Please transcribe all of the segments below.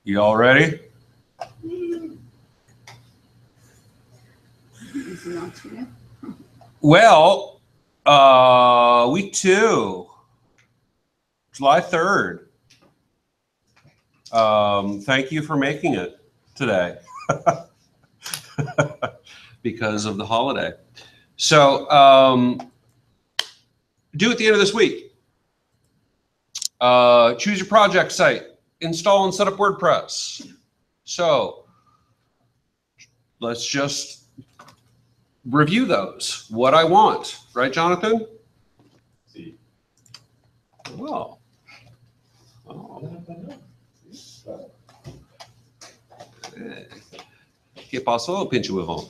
You all ready? Well, week 2, July 3rd. Thank you for making it today because of the holiday. So do at the end of this week. Choose your project site, install and set up WordPress. So let's just review those. What I want, right, Jonathan? See. Well. Oh. Que passou, pinche huevón?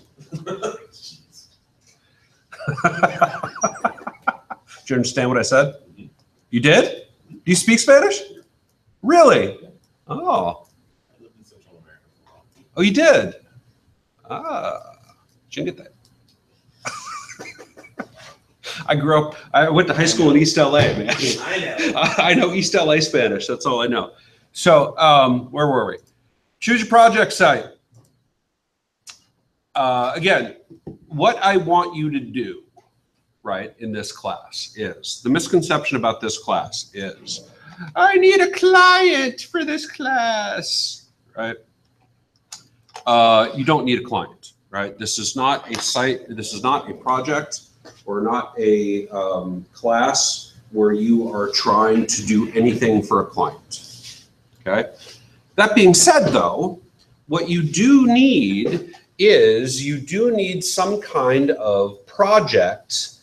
Did you understand what I said? You did? Do you speak Spanish? Really? Oh. I lived in Central America for a while. Oh, you did? Ah, chingate. I went to high school in East LA, man. I know. I know East LA Spanish. That's all I know. So where were we? Choose your project site. Again, what I want you to do, right, in this class is, the misconception about this class is, I need a client for this class, right? You don't need a client, right? This is not a site, this is not a project or not a class where you are trying to do anything for a client, okay? That being said though, what you do need is you do need some kind of project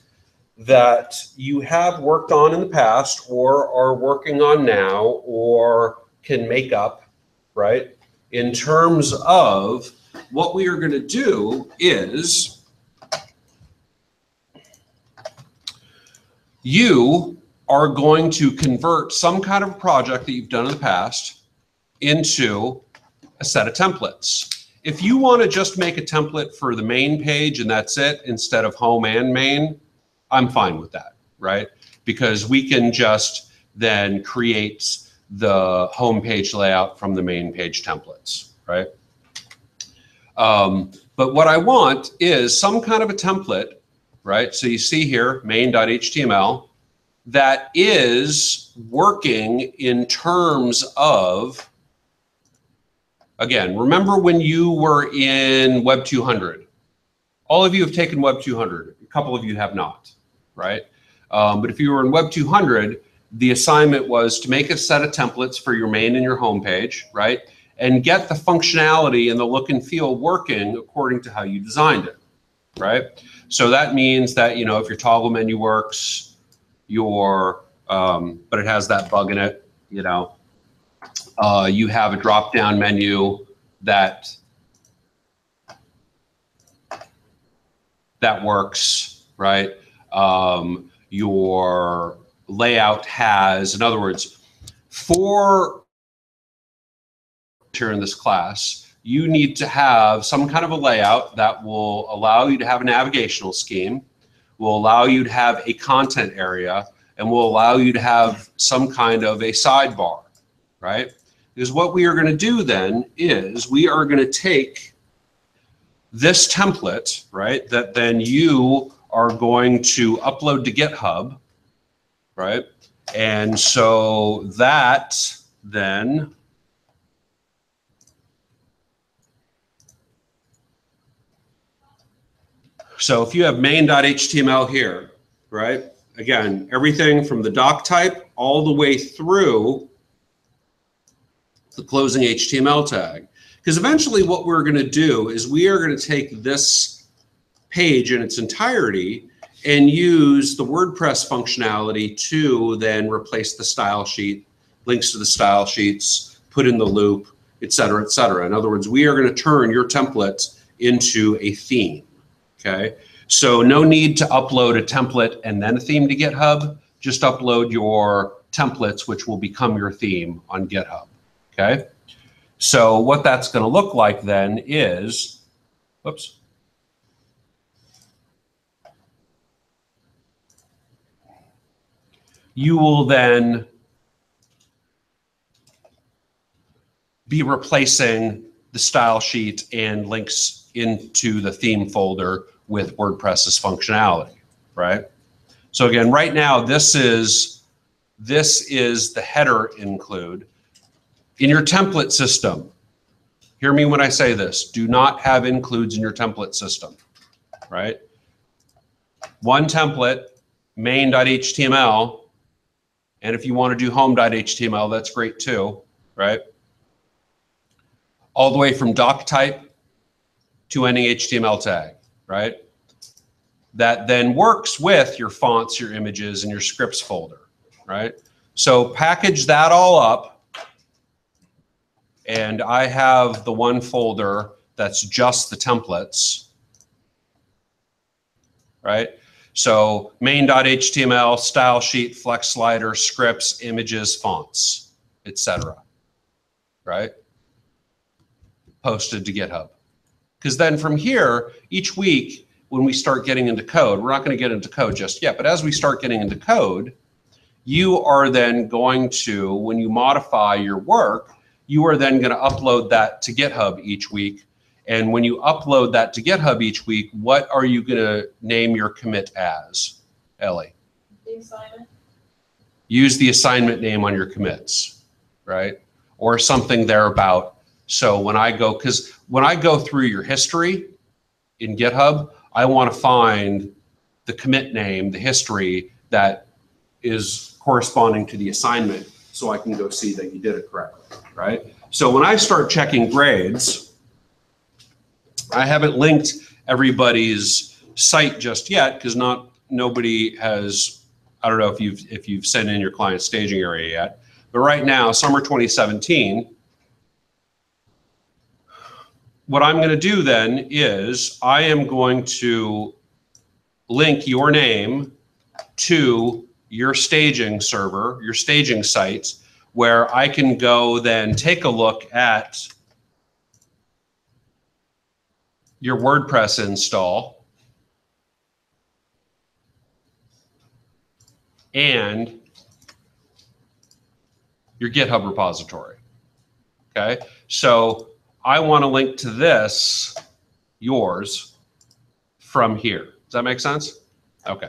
that you have worked on in the past or are working on now or can make up, right? In terms of what we are going to do is you are going to convert some kind of project that you've done in the past into a set of templates. If you want to just make a template for the main page and that's it, instead of home and main, I'm fine with that, right? Because we can just then create the home page layout from the main page templates, right? But what I want is some kind of a template, right? So you see here, main.html, that is working in terms of, again, remember when you were in Web 200? All of you have taken Web 200. A couple of you have not, right? But if you were in Web 200, the assignment was to make a set of templates for your main and your home page, right? And get the functionality and the look and feel working according to how you designed it, right? So that means that, you know, if your toggle menu works, but it has that bug in it, you know, you have a drop-down menu that works, right? Your layout has, in other words, for in this class, you need to have some kind of a layout that will allow you to have a navigational scheme, will allow you to have a content area, and will allow you to have some kind of a sidebar, right? Because what we are going to do then is we are going to take this template, right, that then you are going to upload to GitHub, right? And so that then so if you have main.html here, right? Again, everything from the doc type all the way through the closing HTML tag. Because eventually what we're going to do is we are going to take this page in its entirety and use the WordPress functionality to then replace the style sheet, links to the style sheets, put in the loop, et cetera, et cetera. In other words, we are going to turn your template into a theme, okay? So no need to upload a template and then a theme to GitHub. Just upload your templates, which will become your theme on GitHub, okay? So what that's going to look like then is, whoops. You will then be replacing the style sheet and links into the theme folder with WordPress's functionality, right? So again, right now, this is the header include. In your template system, hear me when I say this, do not have includes in your template system, right? One template, main.html, and if you want to do home.html, that's great too, right? All the way from doc type to ending HTML tag, right? That then works with your fonts, your images, and your scripts folder, right? So package that all up, and I have the one folder that's just the templates, right? So main.html, style sheet, flex slider, scripts, images, fonts, etc., right? Posted to GitHub. Because then from here, each week, when we start getting into code, we're not going to get into code just yet, but as we start getting into code, you are then going to, when you modify your work, you are then going to upload that to GitHub each week. And when you upload that to GitHub each week, what are you going to name your commit as, Ellie? The assignment. Use the assignment name on your commits, right? Or something thereabout. So when I go, because when I go through your history in GitHub, I want to find the commit name, the history that is corresponding to the assignment so I can go see that you did it correctly, right? So when I start checking grades, I haven't linked everybody's site just yet because nobody has, I don't know if you've sent in your client staging area yet, but right now, summer 2017, what I'm going to do then is I am going to link your name to your staging server, your staging site, where I can go then take a look at your WordPress install and your GitHub repository. Okay, so I want to link to this, yours, from here. Does that make sense? Okay.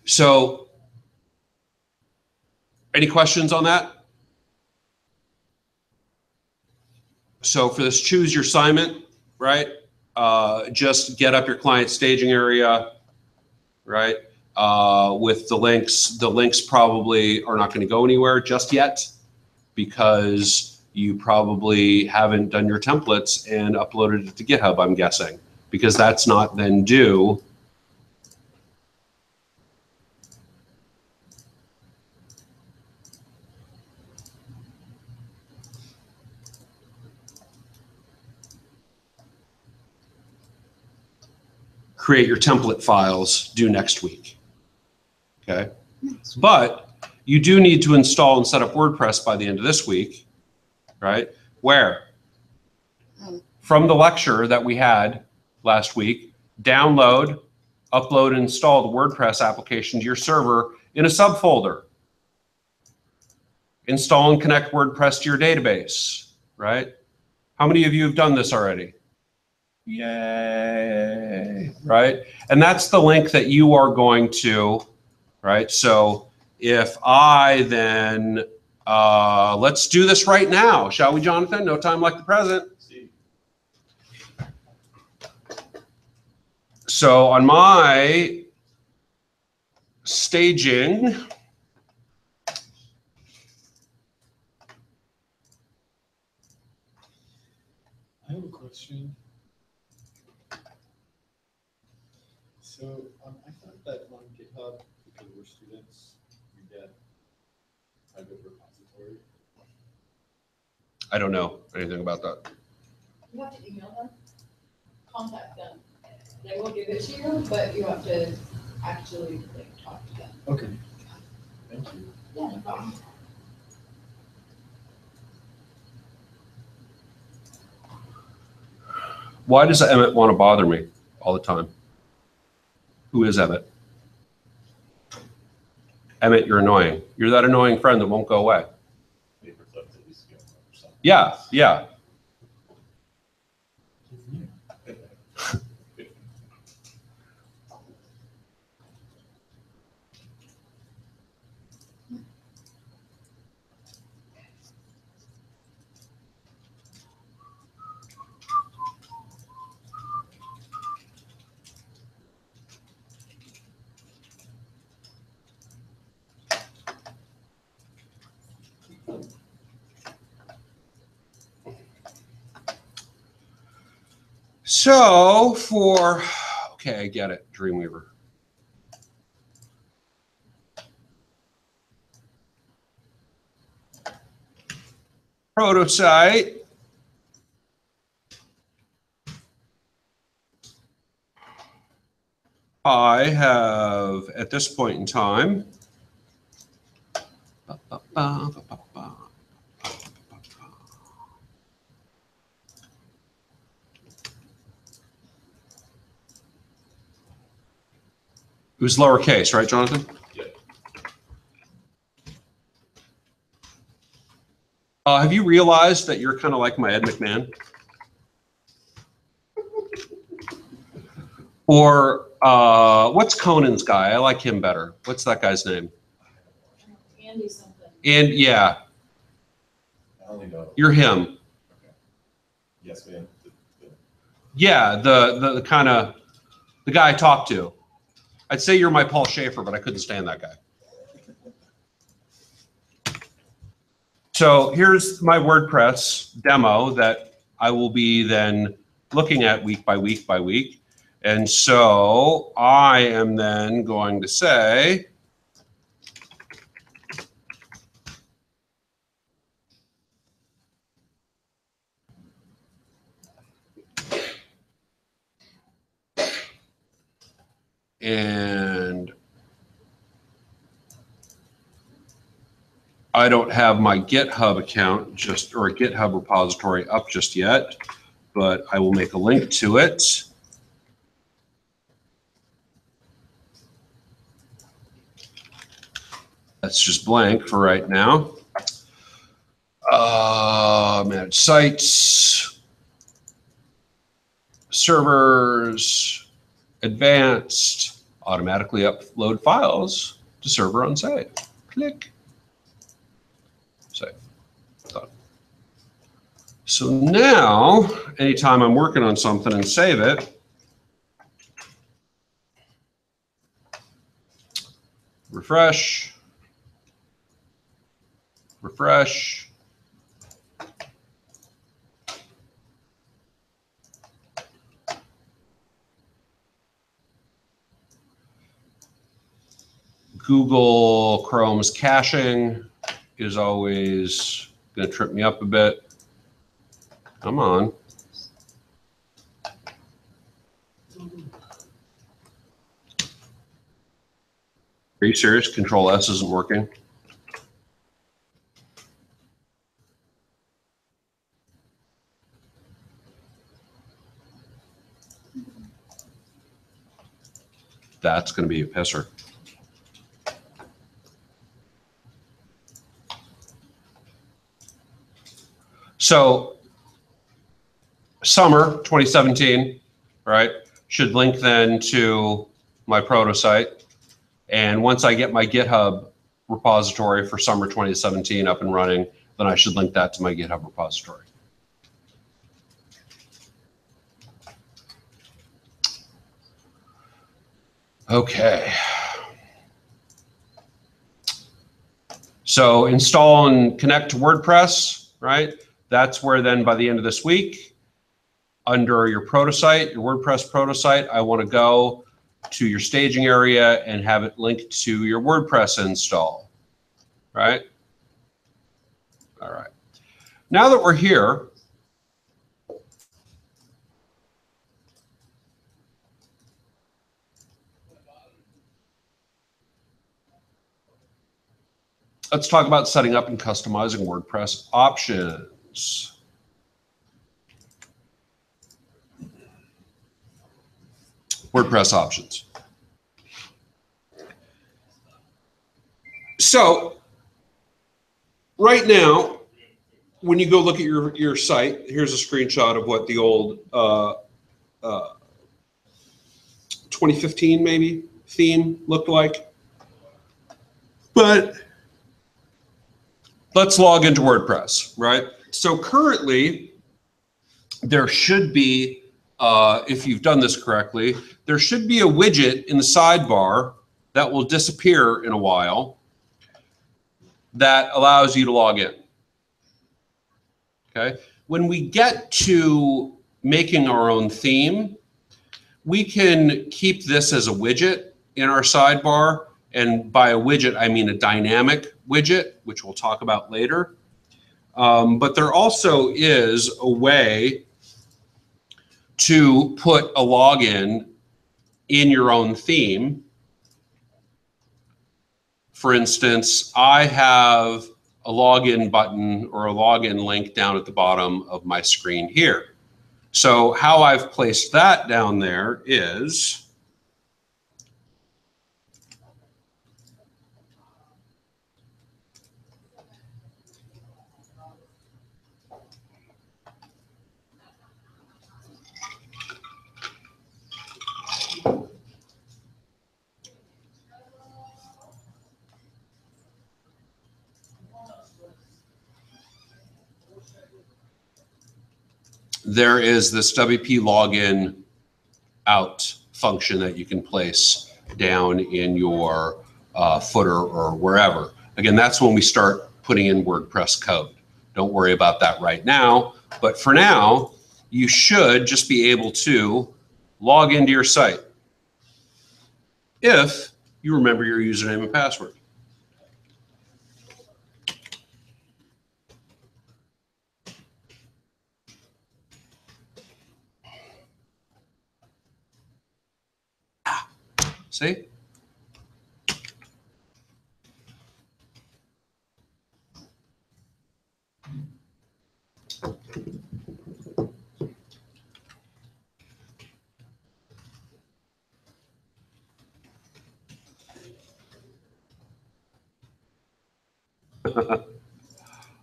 So, any questions on that? So for this choose your assignment, right? Just get up your client staging area, right? With the links probably are not going to go anywhere just yet because you probably haven't done your templates and uploaded it to GitHub, I'm guessing, because that's not then due. Create your template files due next week, okay? But you do need to install and set up WordPress by the end of this week, right? Where? From the lecture that we had last week, download, upload, and install the WordPress application to your server in a subfolder. Install and connect WordPress to your database, right? How many of you have done this already? Yay, right? And that's the link that you are going to, right? So if I then, let's do this right now, shall we, Jonathan? No time like the present. So on my staging, I have a question. So I thought that on GitHub, because we're students, we get private repository. I don't know anything about that. You have to email them, contact them. They will give it to you, but you have to actually like talk to them. Okay. Thank you. Yeah, no problem. Why does Emmett want to bother me all the time? Who is Emmett? Emmett, you're annoying. You're that annoying friend that won't go away. Yeah, yeah. So for, okay, I get it, Dreamweaver. Protosite. I have, at this point in time, it was lowercase, right, Jonathan? Yep. Have you realized that you're kind of like my Ed McMahon? Or what's Conan's guy? I like him better. What's that guy's name? Andy something. And yeah, I only know. you're him. Okay. Yes, ma'am. Yeah, the kind of the guy I talk to. I'd say you're my Paul Schaefer, but I couldn't stand that guy. So here's my WordPress demo that I will be then looking at week by week by week. And so I am then going to say, and I don't have my GitHub account just, or a GitHub repository up just yet, but I will make a link to it. That's just blank for right now. Manage sites, servers, advanced, automatically upload files to server on site. Click. Save. Done. So now, anytime I'm working on something and save it, refresh, refresh. Google Chrome's caching is always going to trip me up a bit. Come on. Are you serious? Control S isn't working. That's going to be a pisser. So summer 2017, right, should link then to my proto site. And once I get my GitHub repository for summer 2017 up and running, then I should link that to my GitHub repository. Okay. So install and connect to WordPress, right? That's where then by the end of this week, under your proto site, your WordPress proto site, I want to go to your staging area and have it linked to your WordPress install, right? All right. Now that we're here, let's talk about setting up and customizing WordPress options. WordPress options. So right now, when you go look at your site, here's a screenshot of what the old 2015 maybe theme looked like. But let's log into WordPress, right? So currently, there should be, if you've done this correctly, there should be a widget in the sidebar that will disappear in a while that allows you to log in. Okay. When we get to making our own theme, we can keep this as a widget in our sidebar. And by a widget, I mean a dynamic widget, which we'll talk about later. But there also is a way to put a login in your own theme. For instance, I have a login button or a login link down at the bottom of my screen here. So how I've placed that down there is there is this WP login out function that you can place down in your footer or wherever. Again, that's when we start putting in WordPress code. Don't worry about that right now. But for now, you should just be able to log into your site if you remember your username and password. See?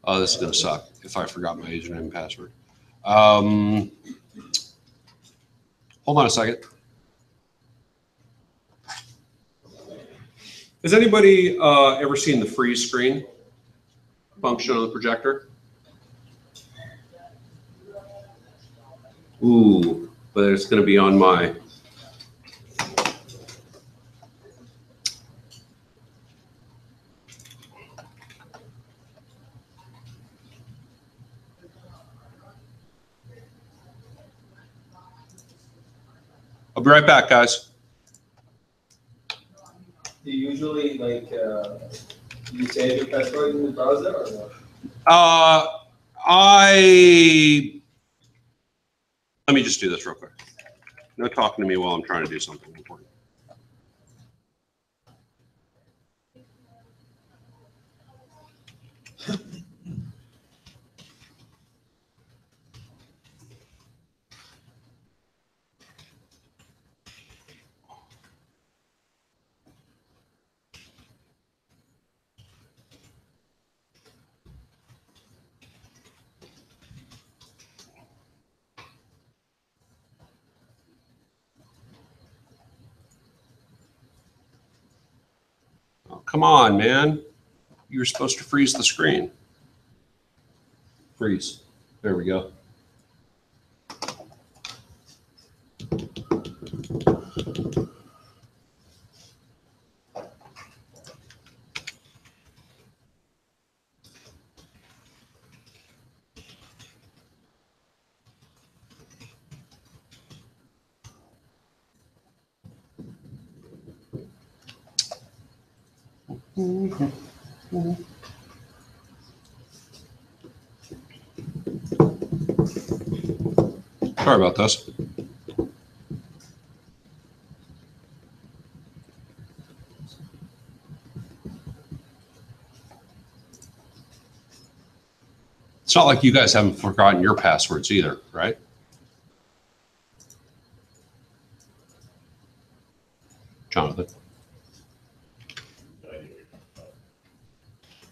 Oh, this is going to suck if I forgot my username and password. Hold on a second. Has anybody ever seen the freeze screen function on the projector? Ooh, but it's going to be on my. I'll be right back, guys. Do you usually you save your password in the browser or what? Let me just do this real quick. No talking to me while I'm trying to do something important. Oh, come on, man. You were supposed to freeze the screen. Freeze. There we go. Sorry about this. It's not like you guys haven't forgotten your passwords either, right? Jonathan?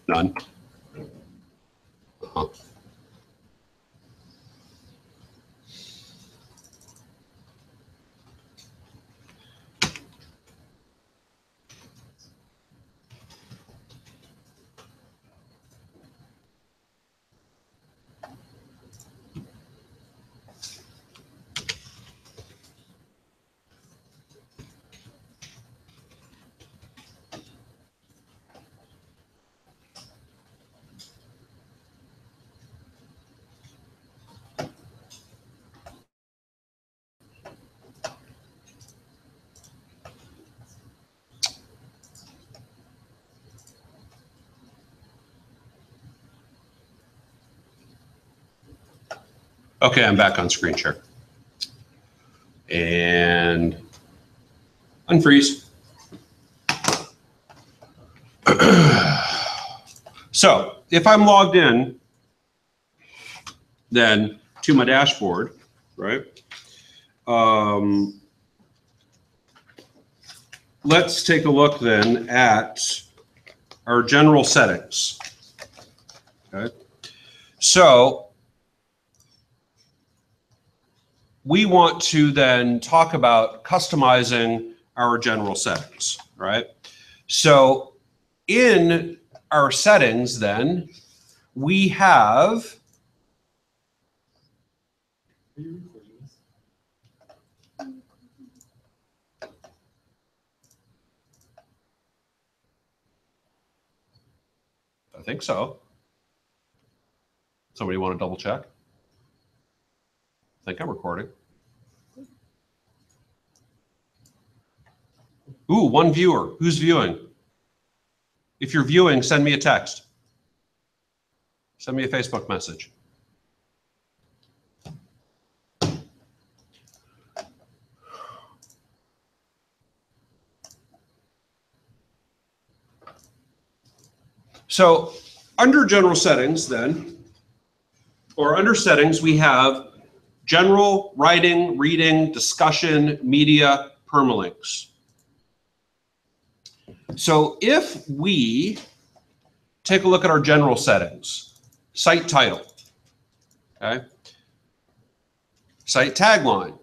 None? Uh-huh. Okay, I'm back on screen share. And unfreeze. So if I'm logged in then to my dashboard, right? Let's take a look then at our general settings. Okay. So we want to then talk about customizing our general settings, right? So in our settings then, we have, Are you recording this? I think so. Somebody want to double check? I think I'm recording. Ooh, one viewer. Who's viewing? If you're viewing, send me a text. Send me a Facebook message. So under general settings then, or under settings, we have general, writing, reading, discussion, media, permalinks. So if we take a look at our general settings, site title, okay? Site tagline.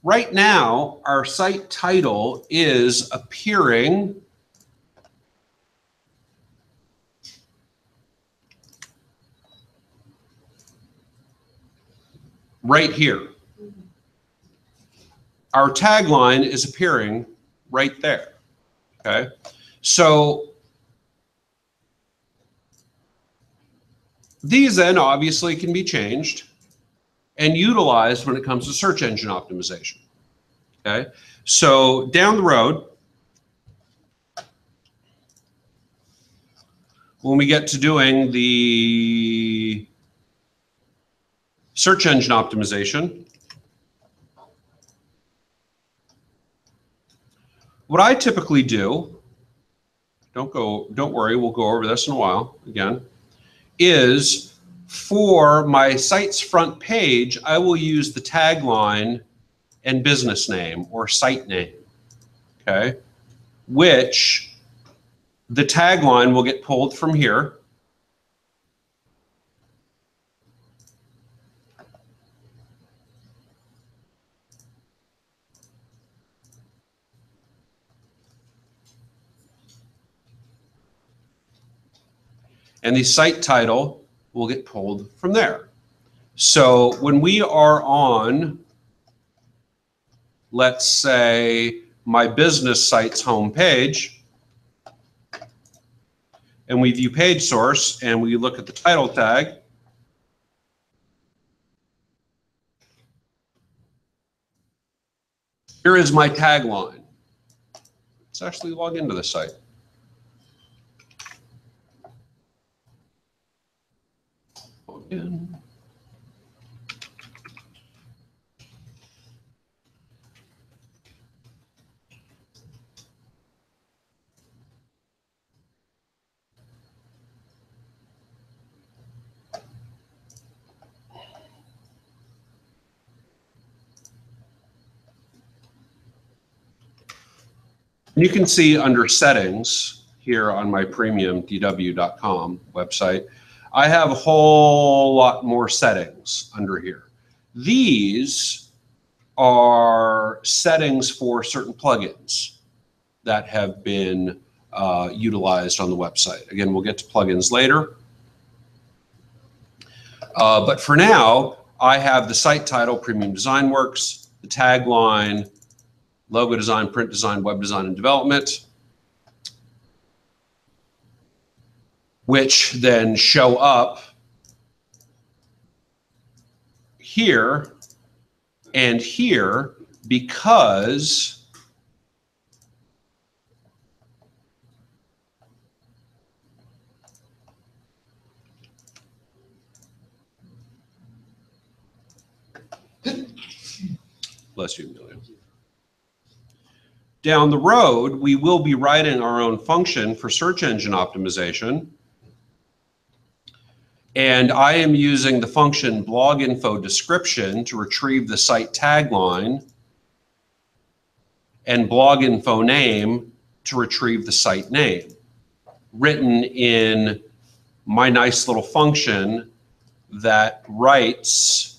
Right now, our site title is appearing right here. Our tagline is appearing right there, okay? So these then obviously can be changed and utilized when it comes to search engine optimization, okay? So down the road, when we get to doing the search engine optimization, what I typically do, don't worry, we'll go over this in a while again, is for my site's front page, I will use the tagline and business name or site name, okay? Which the tagline will get pulled from here. And the site title will get pulled from there. So when we are on, let's say, my business site's homepage, and we view page source and we look at the title tag, here is my tagline. Let's actually log into the site. Log in. You can see under settings here on my premiumdw.com website, I have a whole lot more settings under here. These are settings for certain plugins that have been utilized on the website. Again, we'll get to plugins later. But for now, I have the site title, Premium Design Works, the tagline, logo design, print design, web design, and development, which then show up here and here because Bless you, Amelia. Down the road, we will be writing our own function for search engine optimization. And I am using the function blog info description to retrieve the site tagline and blog info name to retrieve the site name, written in my nice little function that writes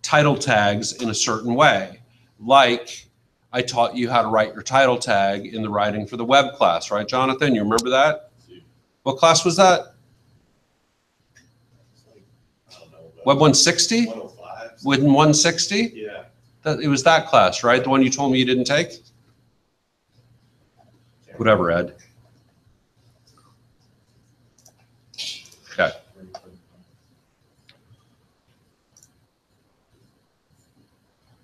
title tags in a certain way. Like I taught you how to write your title tag in the writing for the web class, right, Jonathan? You remember that? What class was that? I don't know. Web 160? 105. With 160? Yeah. It was that class, right? The one you told me you didn't take? Whatever, Ed. Okay.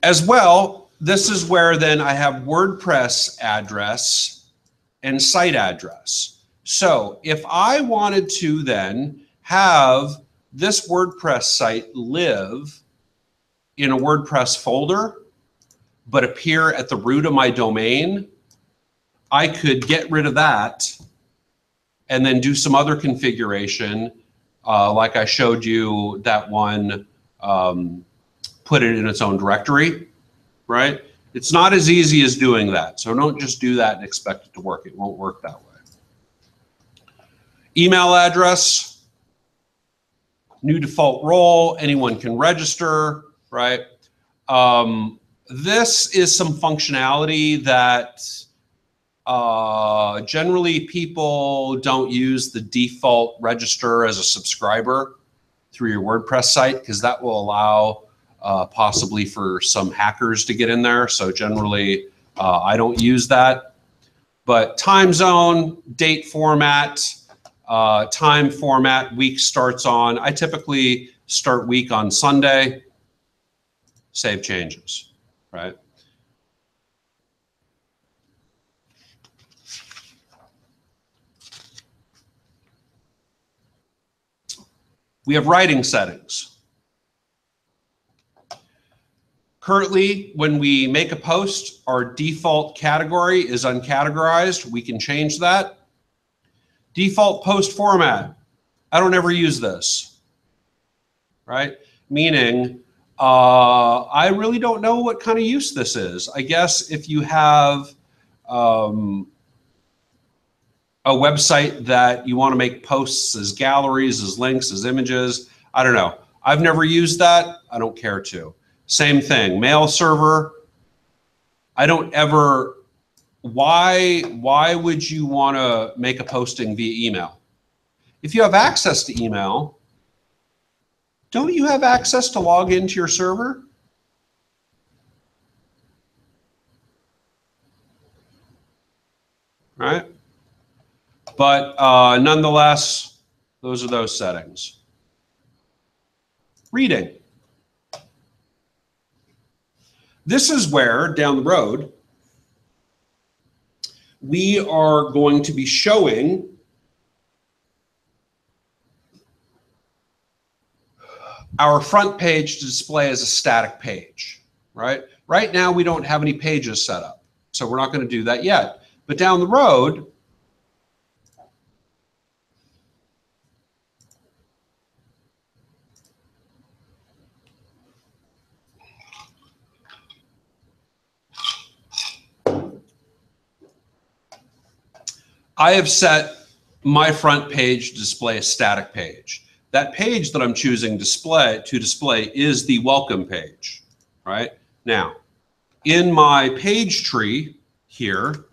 As well, this is where then I have WordPress address and site address. So if I wanted to then have this WordPress site live in a WordPress folder, but appear at the root of my domain, I could get rid of that and then do some other configuration, like I showed you that one, put it in its own directory, right? It's not as easy as doing that. So don't just do that and expect it to work. It won't work that way. Email address, new default role, anyone can register, right? This is some functionality that generally people don't use the default register as a subscriber through your WordPress site, because that will allow possibly for some hackers to get in there. So generally I don't use that. But time zone, date format, time format, week starts on. I typically start week on Sunday, save changes, right? We have writing settings. Currently, when we make a post, our default category is uncategorized. We can change that. Default post format. I don't ever use this, right? Meaning, I really don't know what kind of use this is. I guess if you have a website that you want to make posts as galleries, as links, as images, I don't know. I've never used that. I don't care to. Same thing, mail server. I don't ever, why would you want to make a posting via email? If you have access to email, don't you have access to log into your server? Right? But nonetheless, those are those settings. Reading. This is where, down the road, we are going to be showing our front page to display as a static page, right? Right now, we don't have any pages set up, so we're not going to do that yet. But down the road, I have set my front page to display a static page. That page that I'm choosing to display is the welcome page, right? Now, in my page tree here,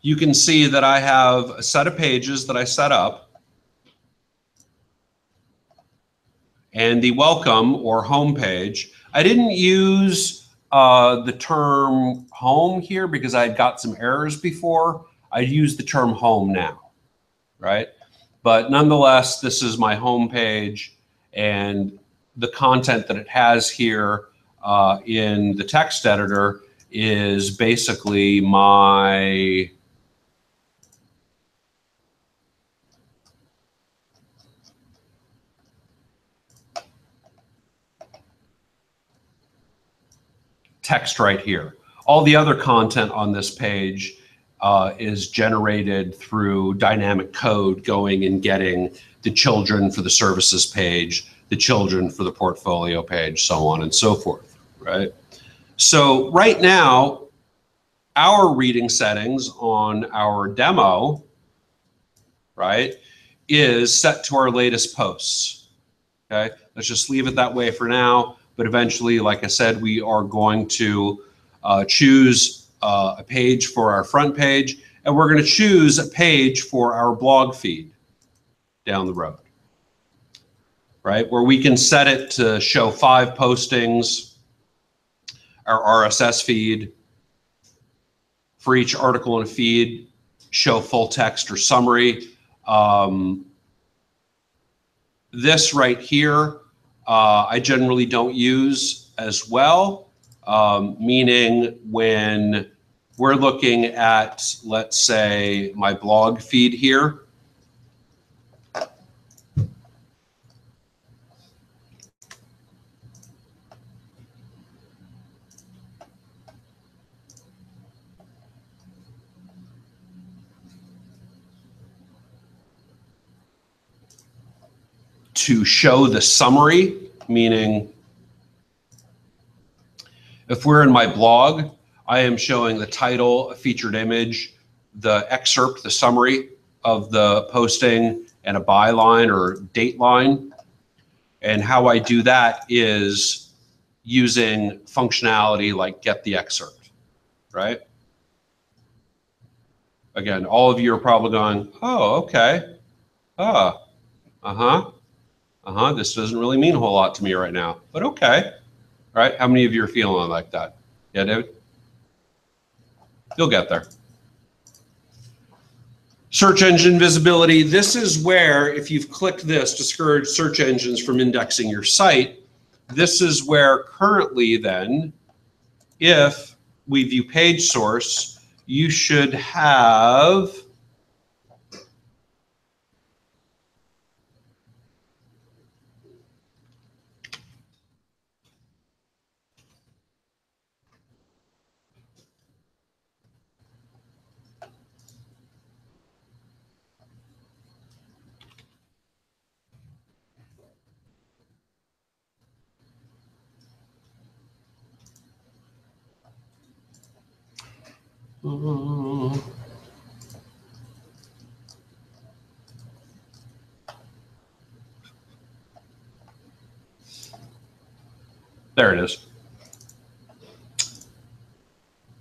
you can see that I have a set of pages that I set up, and the welcome or home page. I didn't use the term home here because I had got some errors before. I use the term home now, right? But nonetheless, this is my home page, and the content that it has here in the text editor is basically my text right here. All the other content on this page is generated through dynamic code going and getting the children for the services page, the children for the portfolio page, so on and so forth, right? So right now, our reading settings on our demo, right, is set to our latest posts, okay? Let's just leave it that way for now, but eventually, like I said, we are going to choose a page for our front page, and we're going to choose a page for our blog feed down the road, right? Where we can set it to show 5 postings, our RSS feed. For each article in a feed, show full text or summary. This right here, I generally don't use as well, meaning when we're looking at, let's say, my blog feed here, to show the summary, meaning if we're in my blog, I am showing the title, a featured image, the excerpt, the summary of the posting, and a byline or date line. And how I do that is using functionality like get the excerpt, right? Again, all of you are probably going, oh, okay. This doesn't really mean a whole lot to me right now, but okay. All right, how many of you are feeling like that? Yeah, David? You'll get there. Search engine visibility. This is where, if you've clicked this, discourage search engines from indexing your site, this is where currently then, if we view page source, you should have there it is.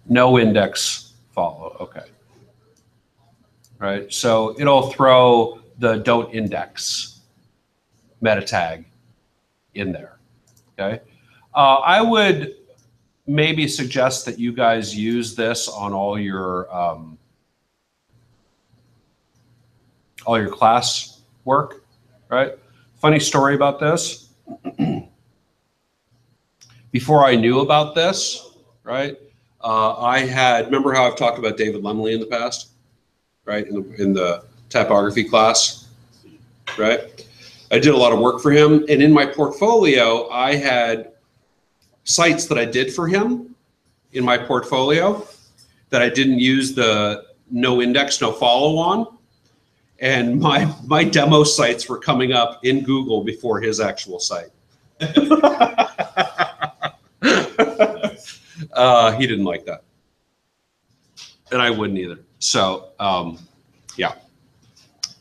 No index follow, okay. Right, so it'll throw the don't index meta tag in there, okay? I would maybe suggest that you guys use this on all your class work, right? Funny story about this. Before I knew about this, right? Remember how I've talked about David Lemley in the past, right? In the typography class, right? I did a lot of work for him, and in my portfolio, I had sites that I did for him in my portfolio that I didn't use the no index, no follow on. And my demo sites were coming up in Google before his actual site. He didn't like that. And I wouldn't either. So, yeah.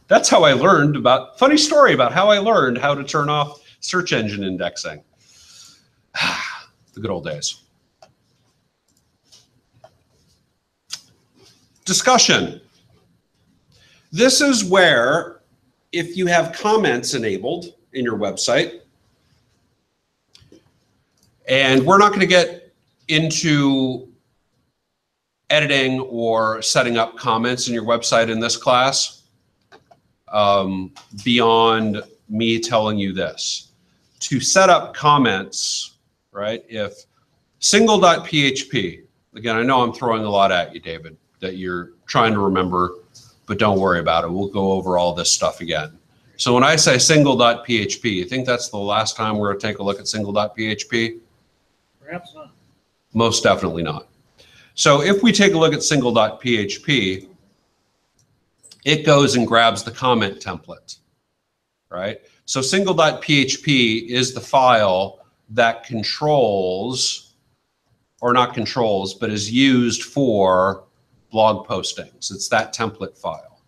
That's how I learned funny story about how I learned how to turn off search engine indexing. The good old days. Discussion. This is where, if you have comments enabled in your website, and we're not going to get into editing or setting up comments in your website in this class, beyond me telling you this. To set up comments, right, if single.php, again, I know I'm throwing a lot at you, David, that you're trying to remember, but don't worry about it. We'll go over all this stuff again. So when I say single.php, you think that's the last time we're going to take a look at single.php? Perhaps not. Most definitely not. So if we take a look at single.php, it goes and grabs the comment template, right? So single.php is the file that controls, or not controls, but is used for blog postings. It's that template file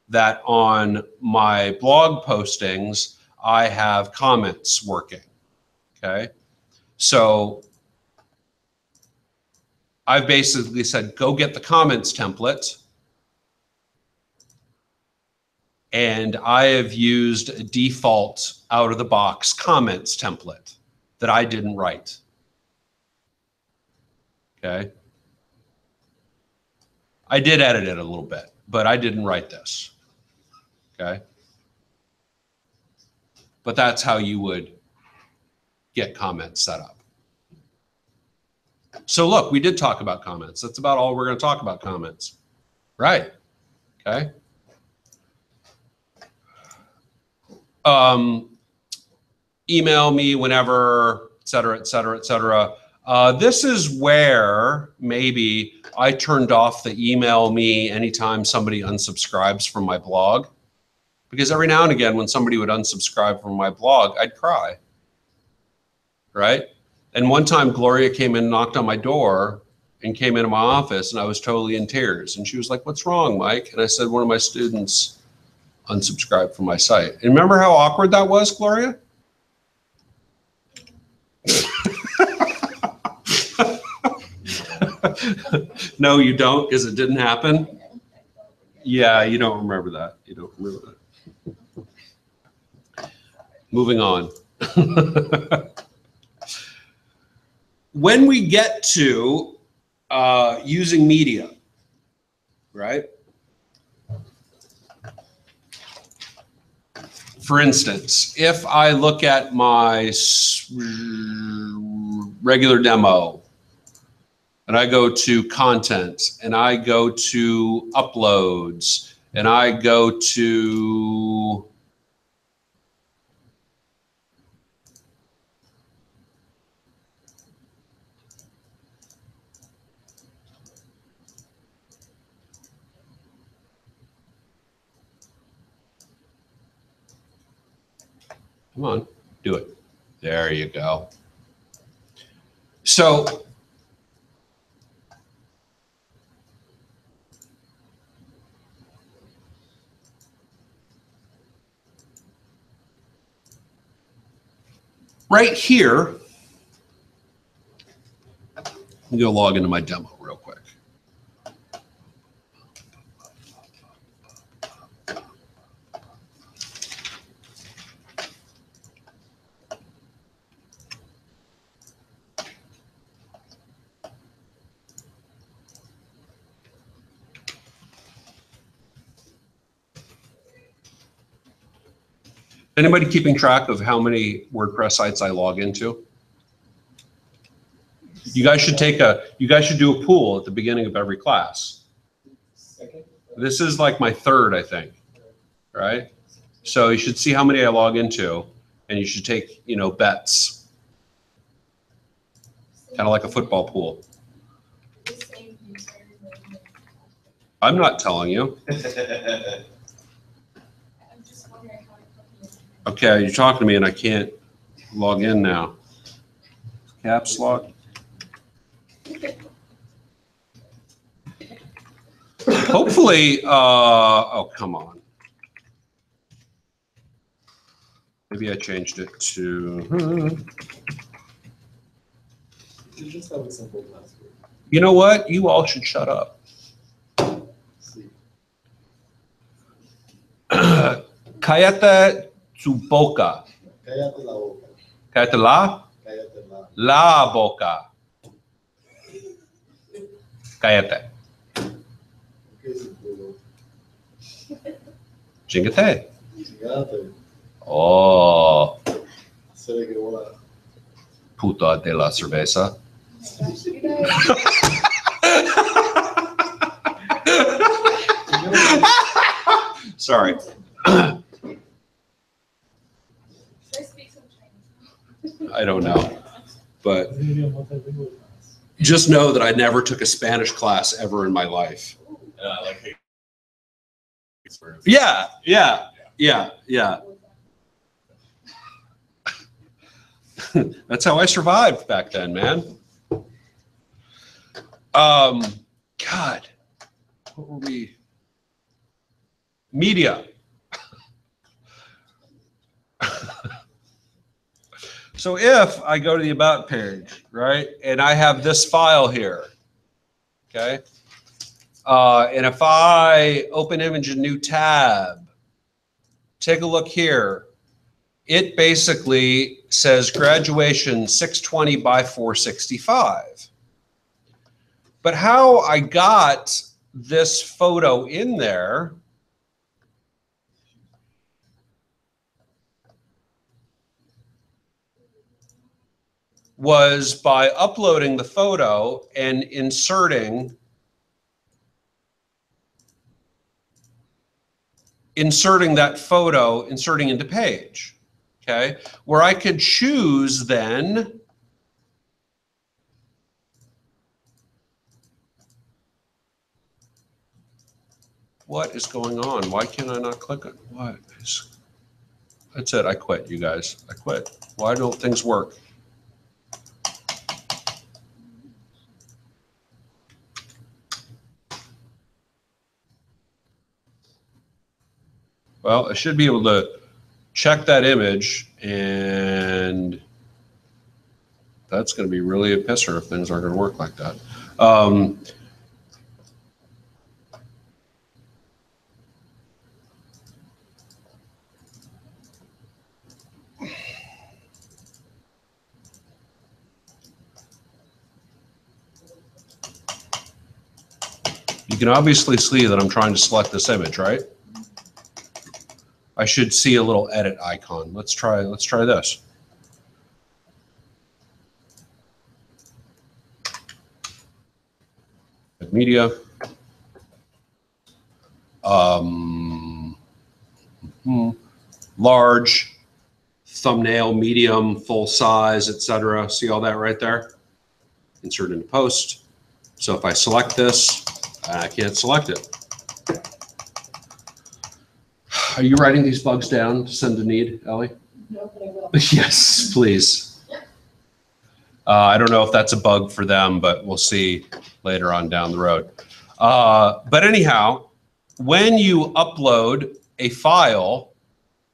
that on my blog postings, I have comments working, okay? So I've basically said, go get the comments template. And I have used a default out of the box comments template that I didn't write. Okay. I did edit it a little bit, but I didn't write this. Okay. But that's how you would get comments set up. So look, we did talk about comments. That's about all we're going to talk about, comments. Right. Okay. Email me whenever, et cetera, et cetera, et cetera. This is where maybe I turned off the email me anytime somebody unsubscribes from my blog. Because every now and again, when somebody would unsubscribe from my blog, I'd cry. Right? And one time Gloria came in and knocked on my door and came into my office and I was totally in tears. And she was like, "What's wrong, Mike?" And I said, "One of my students unsubscribed from my site." And remember how awkward that was, Gloria? No, you don't, because it didn't happen. Yeah, you don't remember that. You don't remember that. Moving on. When we get to using media, right? For instance, if I look at my regular demo and I go to content and I go to uploads and I go to come on, do it. There you go. So right here, let me go log into my demo real quick. Anybody keeping track of how many WordPress sites I log into? You guys should do a pool at the beginning of every class. This is like my third, I think, right? So you should see how many I log into and you should take, bets. Kind of like a football pool. I'm not telling you. Okay, you're talking to me and I can't log in now. Caps lock. Hopefully, oh, come on. Maybe I changed it to, You just have a simple password. You know what? You all should shut up. Cállate tu boca. Cállate la boca. Cállate la boca. Cállate. ¿Qué es el culo? Chingate. Chingate. Oh, Se ve que bola. puta de la cerveza. Sorry. I don't know, but Maybe a multilingual class. Just know that I never took a Spanish class ever in my life. Like, hey, Yeah, yeah, yeah, yeah. That's how I survived back then, man. God, what were we? Media. So if I go to the About page, right, and I have this file here, okay, and if I open image in new tab, take a look here. It basically says graduation 620 by 465. But how I got this photo in there was by uploading the photo and inserting that photo, inserting into page, okay? Where I could choose then what is going on? Why can't I not click it? What is, that's it, I quit, you guys, I quit. Why don't things work? Well, I should be able to check that image, and that's going to be really a pisser if things aren't going to work like that. You can obviously see that I'm trying to select this image, right? I should see a little edit icon. Let's try this. Media. Large, thumbnail, medium, full size, etc. See all that right there? Insert into post. So if I select this, I can't select it. Are you writing these bugs down to send to need, Ellie? No, but I will. Yes, please. I don't know if that's a bug for them, but we'll see later on down the road. But anyhow, when you upload a file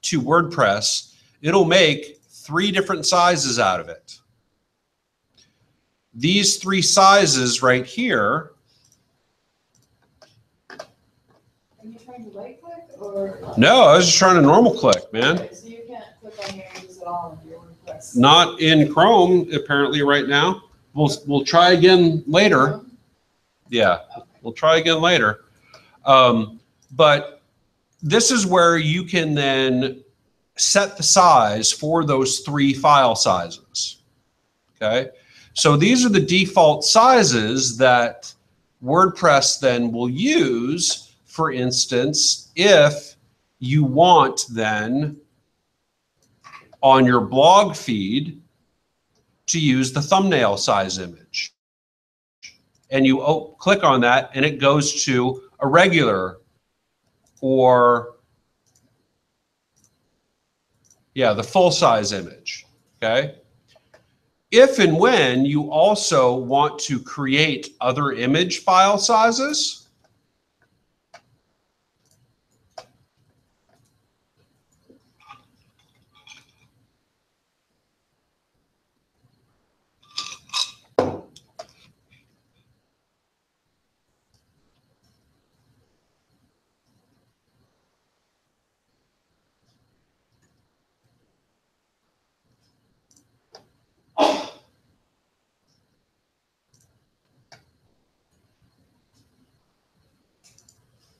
to WordPress, it'll make 3 different sizes out of it. These 3 sizes right here. Are you trying to right click or? No, I was just trying to normal click, man. Okay, so you can't click on your images at all in your WordPress? Not in Chrome apparently right now. We'll try again later. Yeah, we'll try again later. But this is where you can then set the size for those 3 file sizes. Okay, so these are the default sizes that WordPress then will use. For instance, if you want then on your blog feed to use the thumbnail size image. And you click on that and it goes to a regular or, yeah, the full size image, okay? If and when you also want to create other image file sizes,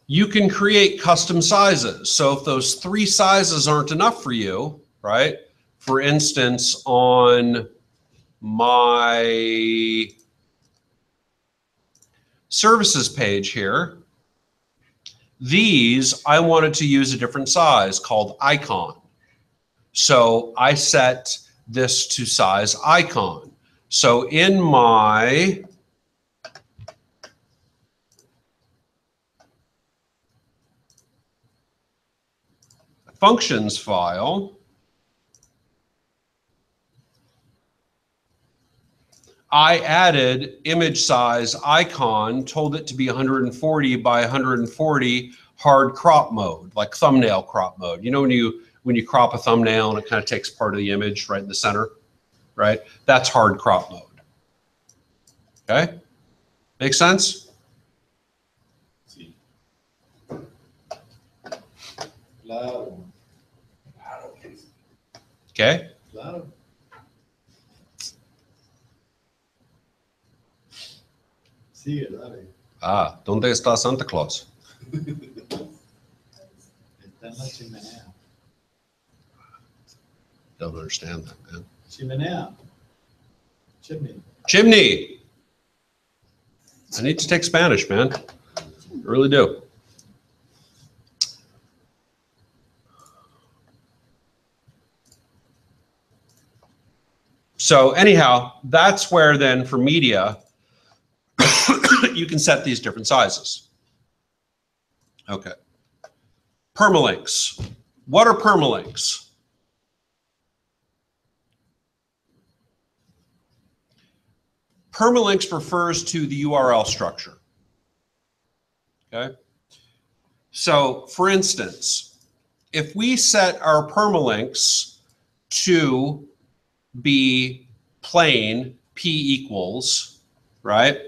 you can create custom sizes. So if those 3 sizes aren't enough for you, right? For instance, on my services page here, these I wanted to use a different size called icon. So I set this to size icon. So in my functions file, I added image size icon, told it to be 140 by 140 hard crop mode, like thumbnail crop mode. You know when you crop a thumbnail and it kind of takes part of the image right in the center, right? That's hard crop mode. Okay? Make sense? Sí. Claro, Okay? claro. Sigue, dale. Ah, ¿dónde está Santa Claus? Está en la chimenea. Don't understand that, man. Chimenea. Chimney. Chimney. I need to take Spanish, man. I really do. So anyhow, that's where then for media, you can set these different sizes. Okay. Permalinks. What are permalinks? Permalinks refers to the URL structure. Okay. So for instance, if we set our permalinks to be plain P equals, right?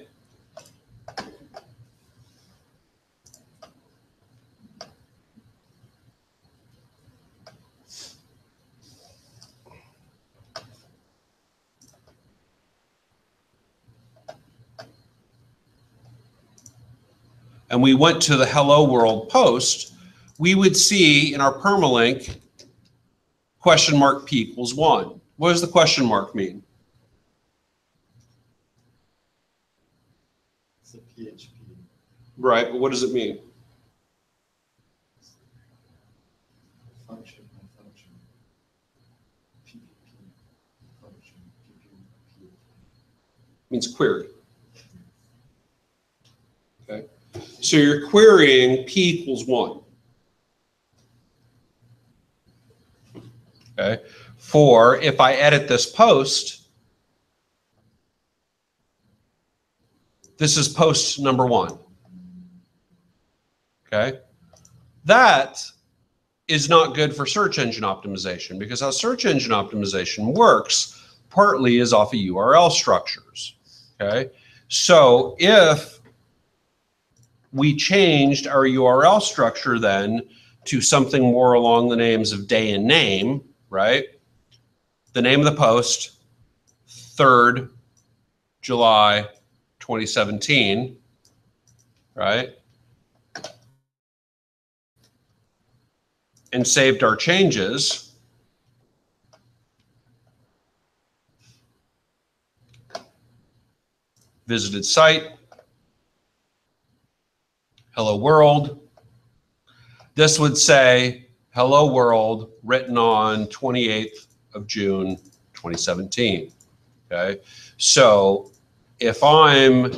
And we went to the hello world post, we would see in our permalink question mark P equals 1. What does the question mark mean? It's a PHP. Right, but what does it mean? Function, my function. PPP. Function, PPP. It means query. Okay, so you're querying P equals 1. Okay, for if I edit this post, this is post number 1. Okay, that is not good for search engine optimization, because how search engine optimization works partly is off of URL structures. Okay, so if we changed our URL structure then to something more along the names of day and name, right? The name of the post, 3rd July 2017, right? And saved our changes. Visited site. Hello world. This would say hello world written on 28th of June 2017. Okay, so if I'm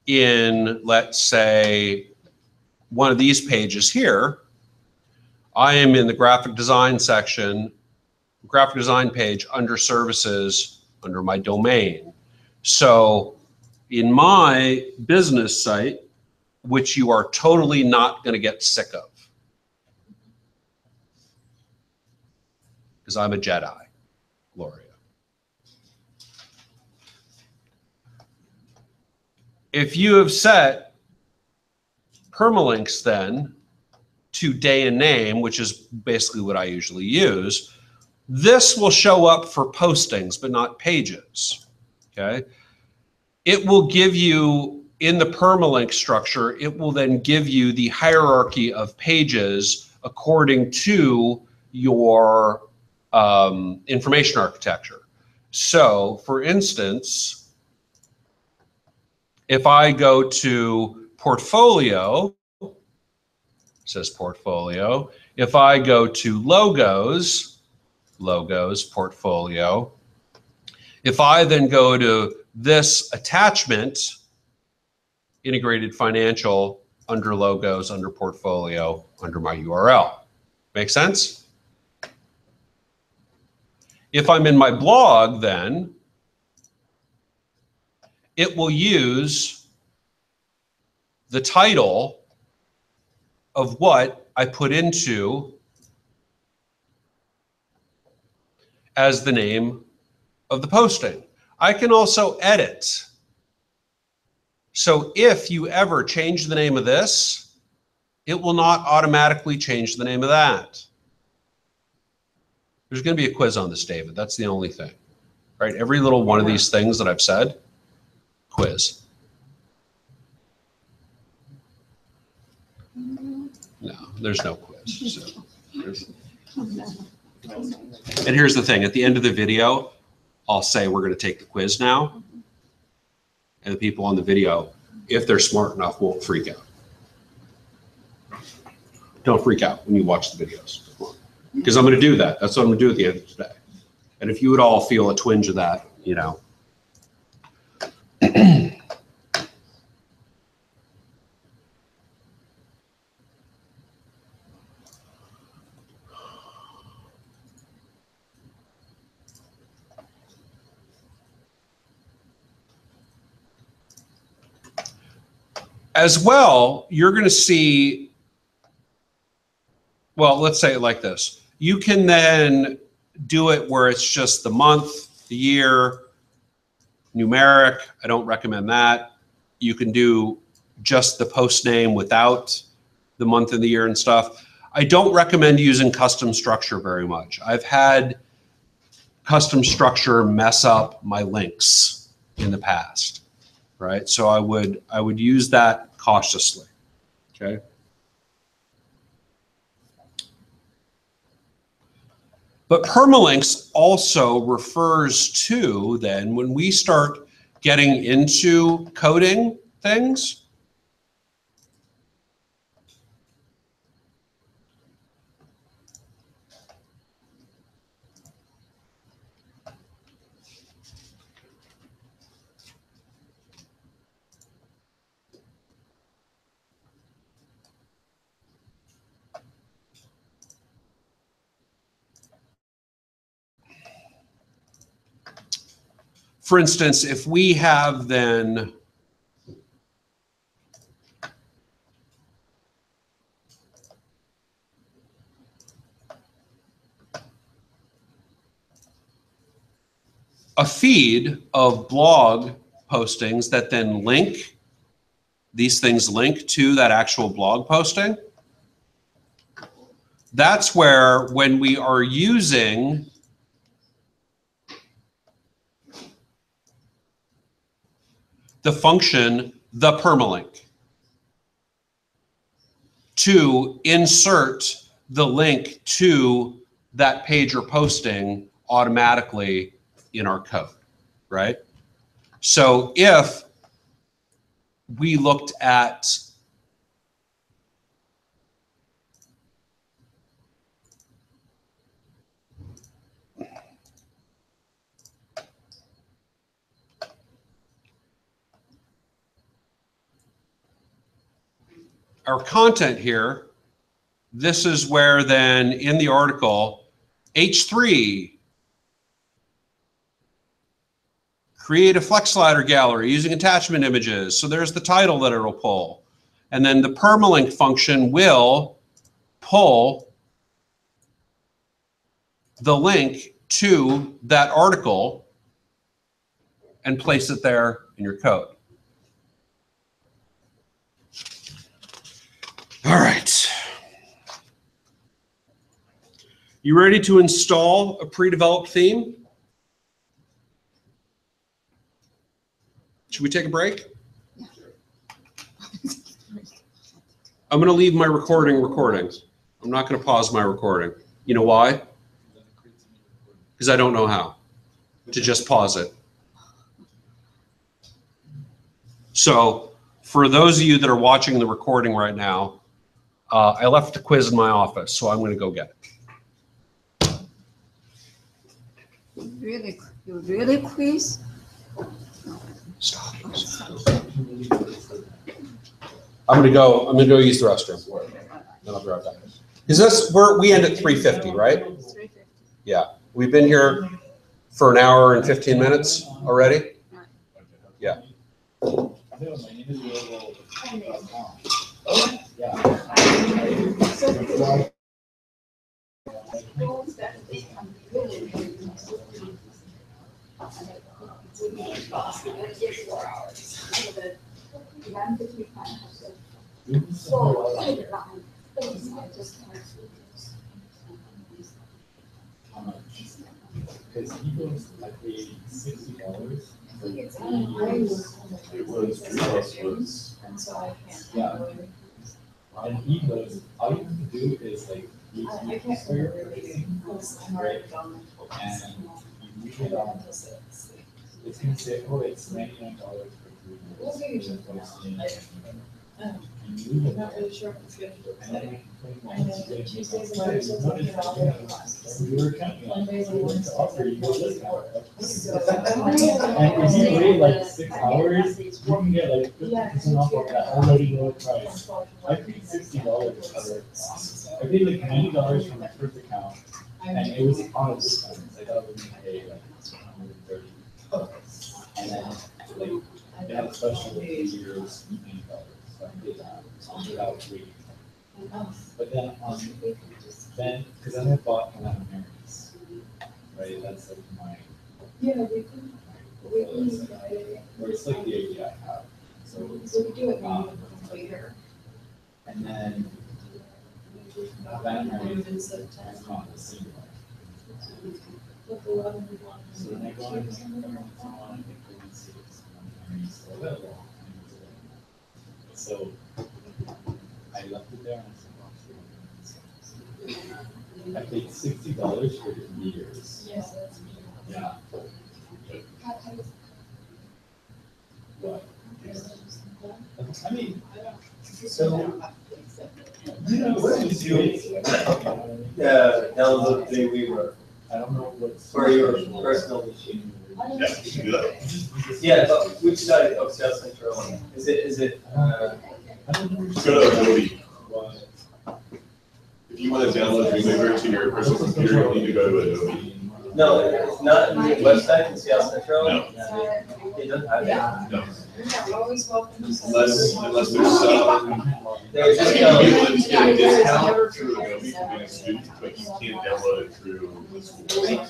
in, let's say, one of these pages here, I am in the graphic design section, graphic design page under services, under my domain. So in my business site, which you are totally not going to get sick of, because I'm a Jedi, Gloria. If you have set permalinks then to day and name, which is basically what I usually use, this will show up for postings, but not pages. Okay. It will give you, in the permalink structure, it will then give you the hierarchy of pages according to your information architecture. So for instance, if I go to portfolio, it says portfolio. If I go to logos, portfolio. If I then go to this attachment, integrated financial, under logos, under portfolio, under my URL. Make sense? If I'm in my blog, then it will use the title of what I put into as the name of the posting. I can also edit. So if you ever change the name of this, it will not automatically change the name of that. There's going to be a quiz on this, David. That's the only thing, right? Every little one of these things that I've said, quiz. No, there's no quiz. So and here's the thing. At the end of the video, I'll say we're going to take the quiz now. And the people on the video, if they're smart enough, won't freak out. Don't freak out when you watch the videos. Because I'm going to do that. That's what I'm going to do at the end of today. And if you would all feel a twinge of that, you know. As well, you're going to see, well, let's say it like this. You can then do it where it's just the month, the year, numeric. I don't recommend that. You can do just the post name without the month and the year and stuff. I don't recommend using custom structure very much. I've had custom structure mess up my links in the past, right? So I would use that cautiously, okay? But permalinks also refers to then when we start getting into coding things, for instance, if we have then a feed of blog postings that then link, these things link to that actual blog posting, that's where when we are using the function, the permalink, to insert the link to that page or posting automatically in our code, right? So if we looked at our content here, this is where then in the article, H3, create a flex slider gallery using attachment images. So there's the title that it'll pull. And then the permalink function will pull the link to that article and place it there in your code. All right. You ready to install a pre-developed theme? Should we take a break? I'm going to leave my recording. I'm not going to pause my recording. You know why? Because I don't know how to just pause it. So for those of you that are watching the recording right now, I left a quiz in my office, so I'm going to go get it. You really quiz? Stop. I'm going to go use the restroom. Then I'll be right back. Is this, we end at 3:50, right? 350. Yeah, we've been here for an hour and 15 minutes already. Yeah. No, my name is available.com. Yeah. Because he goes, I paid $60 for 3 years. It was, Dreamhouse was, Yeah. And he goes, all you have to do is like, you start purchasing, right? And you leave it on, it's gonna say, oh, it's $99 for 3 years. And you leave it Not there. really sure if it's good. And then you I know that Tuesdays and Wednesdays, I get all the classes. we were counting on Mondays and to Wednesdays. offer you a discount. So- And if you wait like 6 hours, you can get like 50% off of that already low price. I paid $60 for it. I paid like $90 for my first account, and it was on a discount. I thought we would pay like $130. And then like they had a special for 3 years, $80. So I did that without waiting. But then because I had bought one of Americans, right? That's like my. Yeah, we can, Or it's like the idea I have. So we do it later. and then that married In is September. not the same way. Look, 11 we want. So then I go on and I think go and see if it's still available. So I left it there and I said, I paid $60 for 3 years. Yes, that's. Yeah. But, I mean, so, What did you download the Weaver I don't know what's. for your personal machine? yeah, you can do that. Yeah, but which side of Sales Central? Is it, I don't know. Just go to Adobe. What? If you want to download Dreamweaver to your personal computer, you'll need to go to Adobe. no, it's not in the website in Sales Central? No. It doesn't have that? No, Always welcome. unless there's some, There's you'll be no. able to get a discount through Adobe for being a student, but you can't download it through the school.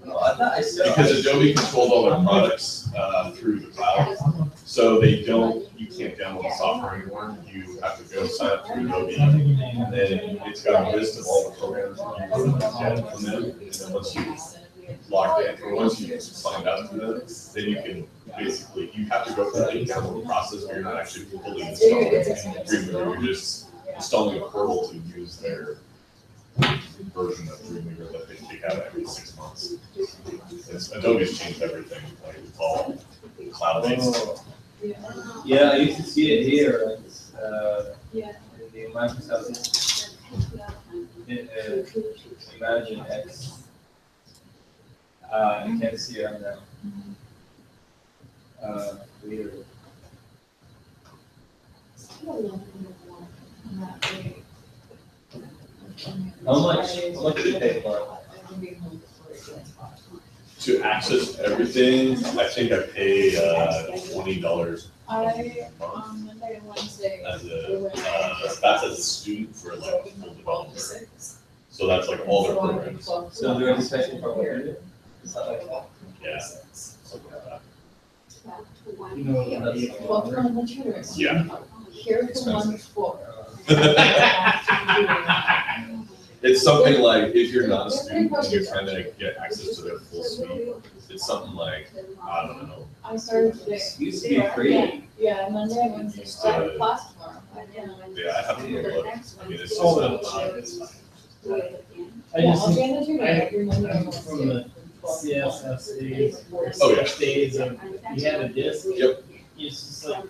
Oh, I thought I saw. Because Adobe controls all their products through the cloud, so you can't download the software anymore. You have to go sign up through Adobe, and then it's got a list of all the programs that you can get from them. And then once you log in, or once you've signed up to them, then you can basically, you have to go through the download process where you're not actually fully installing Dreamweaver. You're just installing a portal to use their version of Dreamweaver that they kick out every 6 months. Adobe's changed everything, like it's all cloud-based. Yeah, I used to see it here, like, Yeah. the Microsoft, Imagine X. I can't see it on that. Weird. How much do you pay for it? To access everything, I think I pay $20 I, on Monday and Wednesday. as that's as a student for like a full developer. So that's like all their programs. So they're expecting for what? It's not like that. Yeah. Something like that. You know, Welcome on the tutors. Yeah. Here's the one for. It's something like if you're not a student and you're trying to get access to their full suite, it's something like, I don't know. I started today. Used to be free. Yeah, Monday and Wednesday. I have a class tomorrow. Yeah, I have to look. I mean, it's just not cheap. I Yeah, just, I'll be in the tutor every Monday and I'm from Wednesday. the CSS days, Oh, yeah. days of, you had a disk. Yep. It's just like,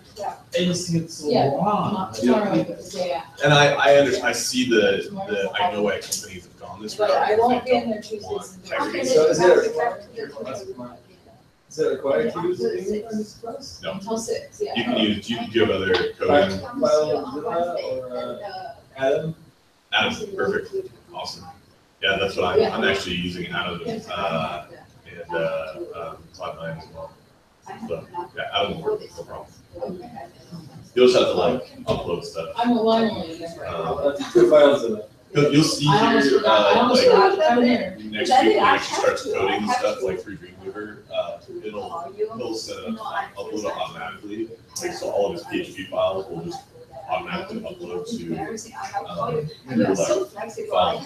I just get so Yeah. long. Not tomorrow, but the day after. And I see I know why companies have gone this route. But I won't be They in there don't Tuesdays want and every- So is it Is it required to use it? No. Until 6, yeah. You can give other coding. Well, or Adam, Adam, perfect, awesome. Yeah, that's what I'm actually using Adam and Cloud9 as well. So yeah, Adam will work, no problem. You'll just have to like upload stuff. I'm a lonely. Two files in it. You'll see I almost here, forgot. I almost like forgot. I'm there. next week when it starts coding and stuff like through Dreamweaver, it'll set it up, upload it automatically. Like so all of his PHP files will just automatically upload to your like file essentially. Well,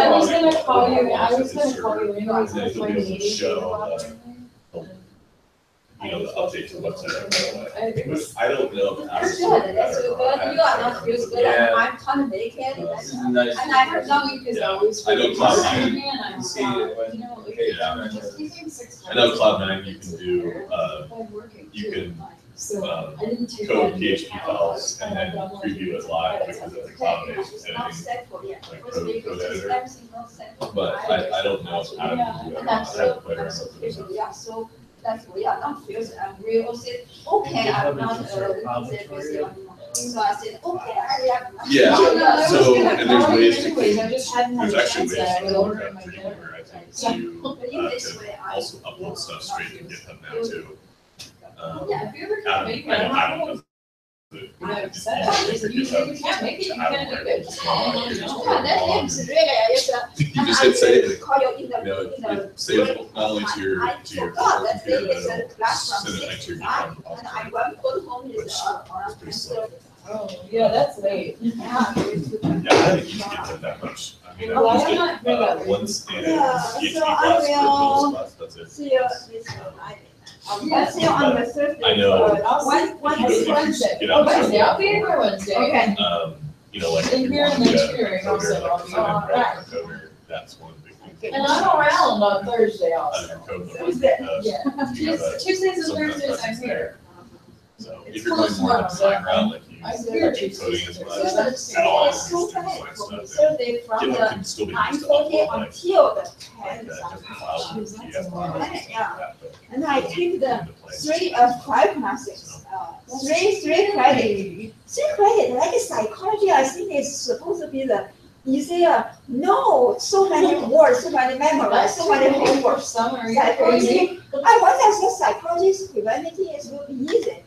I was gonna call you anyways And then before you'll my be able to meeting. show the update to the website right away. But I don't know if That's that's good, that's good, but you are not used to it, Yeah. I'm trying to make it, This and is nice. I have No, because I always. I know Cloud9. See it when, okay, down there. I know Cloud9 you can do, you can code PHP files and then preview it live because it's a cloud-based editing, like code editor. But I don't know if Adam can do it. I haven't played around with it. Yeah, so that's, we are not fused, and we all said, okay, I'm not, so I said, okay, I am. Yeah, so, and there's ways to, Anyways, I just hadn't had there's a actually chance ways yet. to I work ordered out my dinner. Dreamweaver, I think, to also upload stuff straight to GitHub now too. Yeah, if you ever Adam, can make it, I know Adam does. You can't make it, you can't do it. You just hit save. Call you in the, You know, in the. it saves not only to your computer, but it'll send it next to your GitHub And I repository. went put home is around pretty 10:30. Oh, yeah, that's late. Yeah. Yeah, I haven't used GitHub that much. I mean, Well, I've I'm used not it good at it. once in Yeah, PHP so class, I for will- middle class, that's it. See you this Friday. I'll see you on the Thursday. I know. When You is go- Wednesday? Get Oh, out Wednesday, there. I'll be here for Wednesday. Okay. You know, like if In you here want in to the be a tutoring coder, also, like I'll a be front-end all right. coder, that's one of the big things. And I'm around on Thursday Out of also. your code book, Tuesday. because Yeah. you have a- Tuesdays and some kind of Thursdays I'm presence here. there. So if It's you're going close more on the enough, design so route, like you I'm actually here coding as Tuesdays. much So that's at all, it's so there's funny. design stuff. Thursday from GitHub the can still be used to 9:40 upload like until the like 10 different something. files and PDF files and stuff like that, but And I take the into place. five classes, three credit, like psychology, I think it's supposed to be the easier, no, so many words, so many memorize, so many homework. Summer, you're Psychology, crazy. I once I said psychology is humanity is will be easy.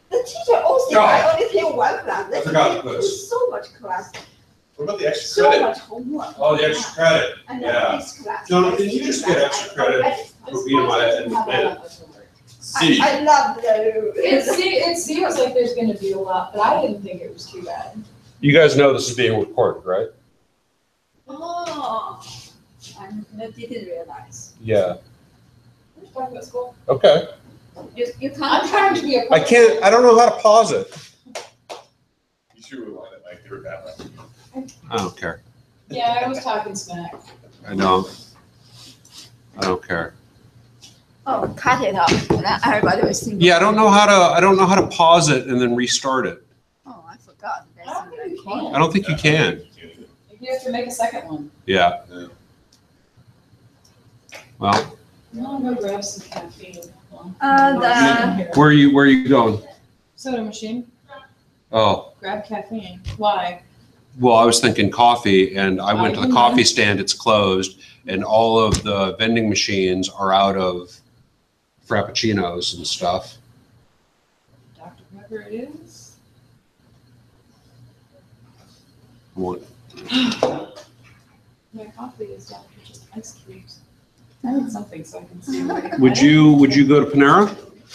The teacher also, I only take one class, I forgot to put there's so much class, What about the extra so credit? much homework. Oh, the extra credit, And yeah. then next class. Jonah, did you just get extra credit for being my admin? C. I love the. It seems like there's gonna be a lot, but I didn't think it was too bad. You guys know this is being recorded, right? Oh, I didn't realize. Yeah. We're talking about school. Okay. You can't. I'm trying to be a. I can't, I don't know how to pause it. You sure we want it like they were bad last year? I don't care. Yeah, I was talking smack. I don't. I don't care. Oh, cut it off, and then everybody was thinking. Yeah, I don't know how to pause it and then restart it. Oh, I forgot. I don't think you can. I don't think you can. You have to make a second one. Yeah. Well, No, I'm gonna grab some caffeine. where are you going? Soda machine, Oh, grab caffeine. Why? well, I was thinking coffee and I went to the coffee stand, it's closed, and all of the vending machines are out of frappuccinos and stuff. Dr. Pepper it is. What- My coffee is Dr. just ice cubes. I need something so I can see. Would you go to Panera?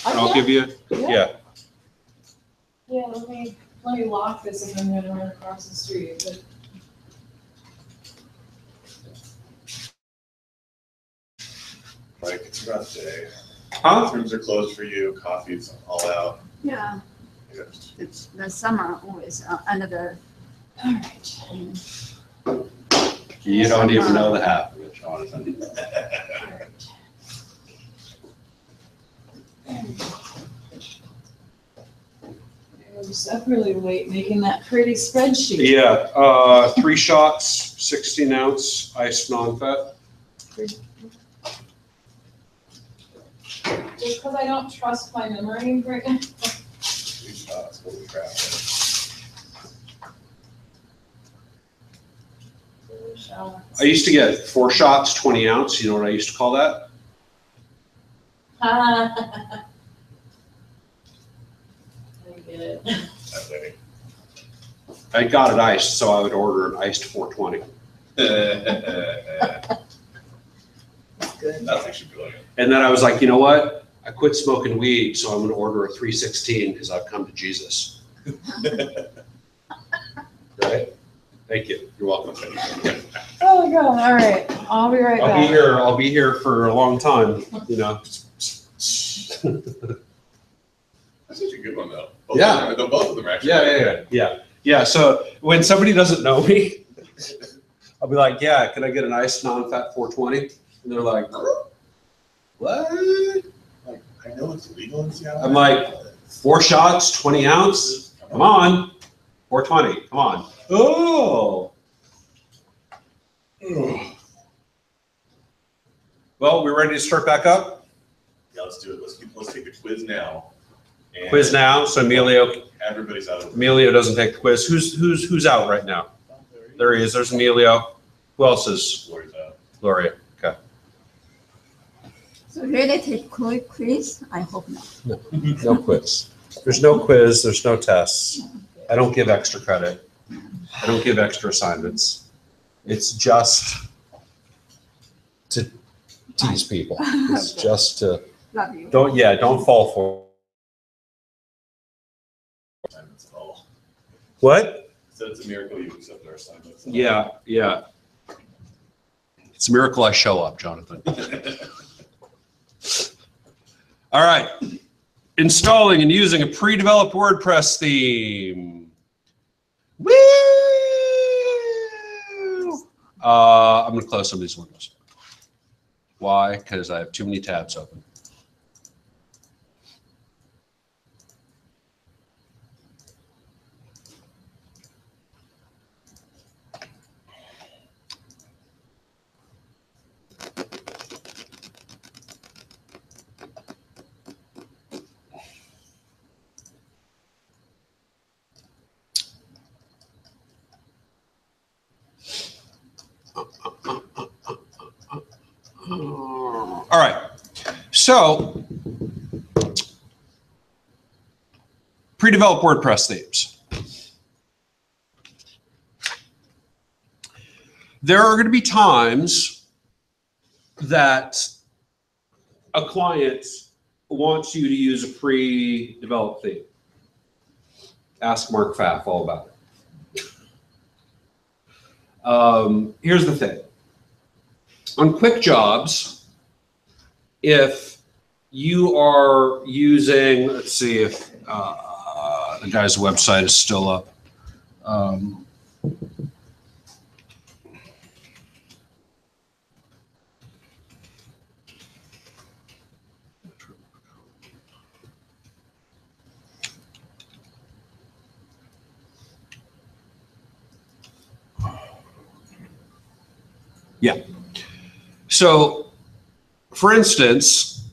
I And I'll can. give you, yeah. Yeah, let me lock this and I'm gonna run across the street, but. Like, it's about day. Huh? Bathrooms are closed for you, coffee's all out. Yeah, Yeah. it's the summer always under the. All right. You don't even know the half of it, Jonathan. I was up really late making that pretty spreadsheet. Yeah, 3 shots, 16 ounce iced non-fat. Just because I don't trust my memory right now. 3 shots, holy crap. shots. I used to get 4 shots, 20 ounce. You know what I used to call that? I get it. That's winning. I got it iced, so I would order an iced 420. Good. That's actually brilliant. And then I was like, you know what? I quit smoking weed, so I'm going to order a 316 because I've come to Jesus. Right? Thank you. You're welcome. Oh my god, all right, I'll be right back. I'll be here for a long time, you know. That's such a good one, though. Yeah. Both of them are actually. Yeah. So when somebody doesn't know me, I'll be like, yeah, can I get an iced non-fat 420? And they're like, what? Like, I know it's illegal in Seattle. I'm like, 4 shots, 20 ounce. Come on. 420. Come on. Oh. Well, we ready to start back up? Yeah, let's do it. Let's take the quiz now. And Quiz now. So Emilio Everybody's out of the Emilio doesn't take the quiz. Who's out right now? There he is. There's Emilio. Who else is? Lori's out. Gloria. Okay. So really take quiz? I hope not. No quiz. There's no quiz. There's no tests. I don't give extra credit. I don't give extra assignments. It's just to tease people. It's just to Love you. don't fall for Assignments at all. what? So it's a miracle you accept our assignments. Yeah. It's a miracle I show up, Jonathan. All right. Installing and using a pre-developed WordPress theme. Woo! I'm going to close some of these windows. Why? Because I have too many tabs open. All right, so pre-developed WordPress themes. There are going to be times that a client wants you to use a pre-developed theme. Ask Mark Pfaff all about it. Here's the thing. On quick jobs, if you are using, let's see if the guy's website is still up. Yeah. So, for instance,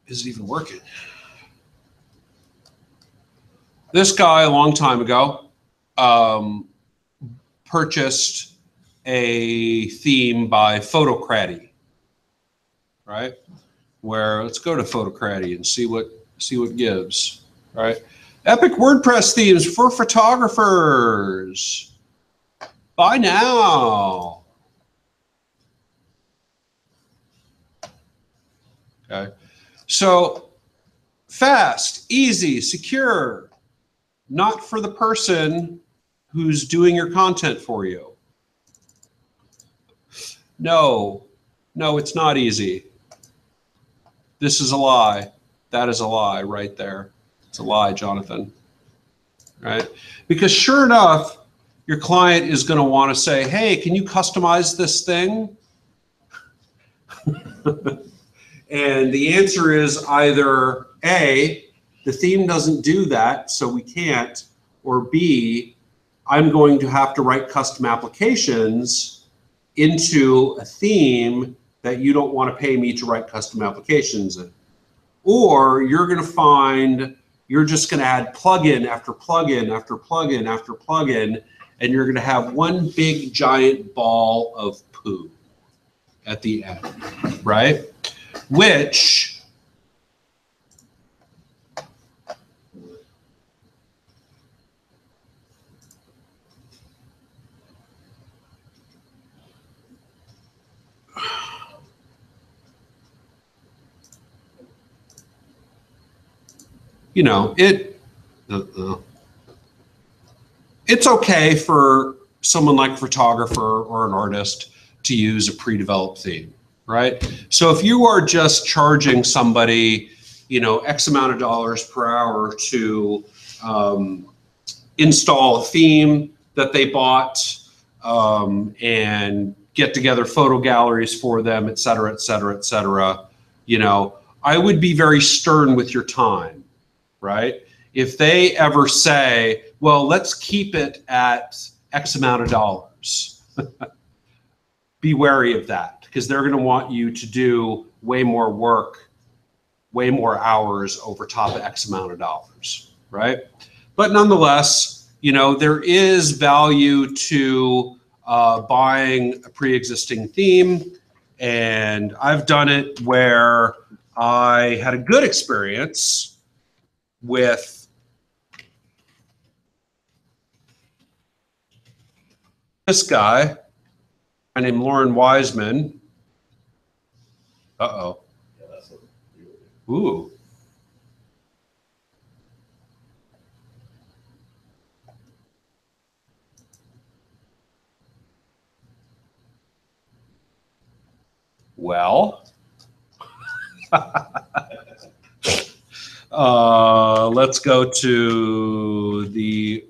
is it even working? This guy a long time ago purchased a theme by Photocratty, right? Where let's go to Photocratty and see what gives, right? Epic WordPress themes for photographers. Buy now. Okay. So fast, easy, secure, not for the person who's doing your content for you. No, it's not easy. This is a lie. That is a lie right there. It's a lie, Jonathan. Right? Because sure enough, your client is going to want to say, hey, can you customize this thing? And the answer is either A, the theme doesn't do that, so we can't, or B, I'm going to have to write custom applications into a theme that you don't want to pay me to write custom applications in. Or you're going to find you're just going to add plugin after plugin after plugin after plugin, and you're going to have one big giant ball of poo at the end, right? Which you know, it's okay for someone like a photographer or an artist to use a pre-developed theme, right? So if you are just charging somebody, you know, X amount of dollars per hour to install a theme that they bought and get together photo galleries for them, et cetera, et cetera, et cetera, you know, I would be very stern with your time, right? If they ever say, well, let's keep it at X amount of dollars, be wary of that, because they're going to want you to do way more work, way more hours over top of X amount of dollars, right? But nonetheless, you know, there is value to buying a pre-existing theme. And I've done it where I had a good experience with this guy, my name Lauren Wiseman. Uh-oh. Yeah, that's what you would do. Ooh. Well, let's go to the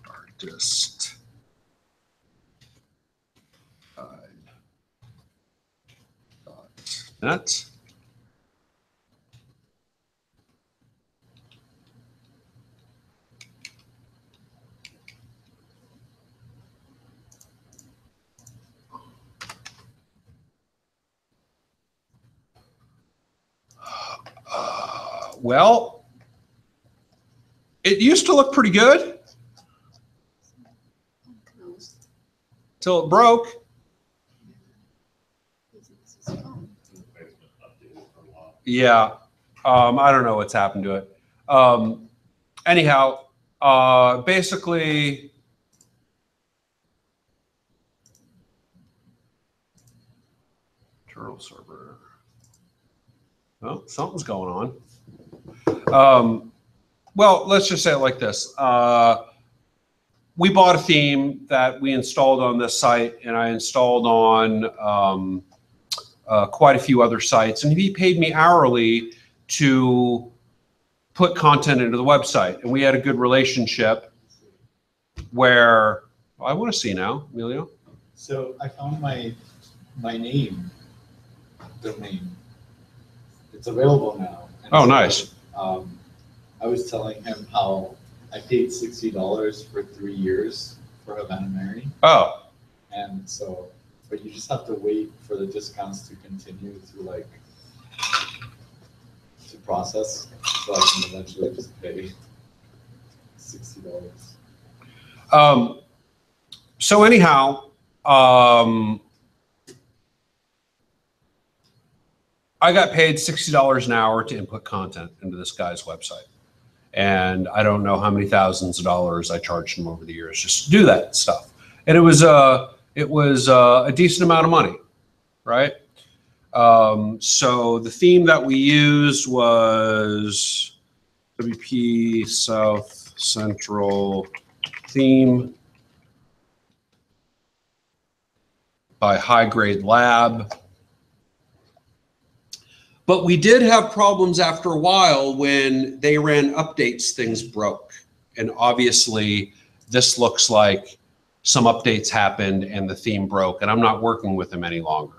artist. Net. Well, it used to look pretty good till it broke. It's been updated for a while. Yeah, I don't know what's happened to it. Anyhow, basically, internal server. Oh, something's going on. Well, let's just say it like this. We bought a theme that we installed on this site, and I installed on quite a few other sites, and he paid me hourly to put content into the website. And we had a good relationship where, well, I want to see now, Emilio. So I found my name domain. It's available now. And Oh, so, nice. I was telling him how I paid $60 for 3 years for Havana Mary. Oh, And so, but you just have to wait for the discounts to continue to to process. So I can eventually just pay $60. So anyhow, I got paid $60 an hour to input content into this guy's website. And I don't know how many thousands of dollars I charged him over the years just to do that stuff. And it was a decent amount of money, right? So the theme that we used was WP South Central theme by High Grade Lab. But we did have problems after a while when they ran updates, things broke. And obviously this looks like some updates happened and the theme broke, and I'm not working with them any longer.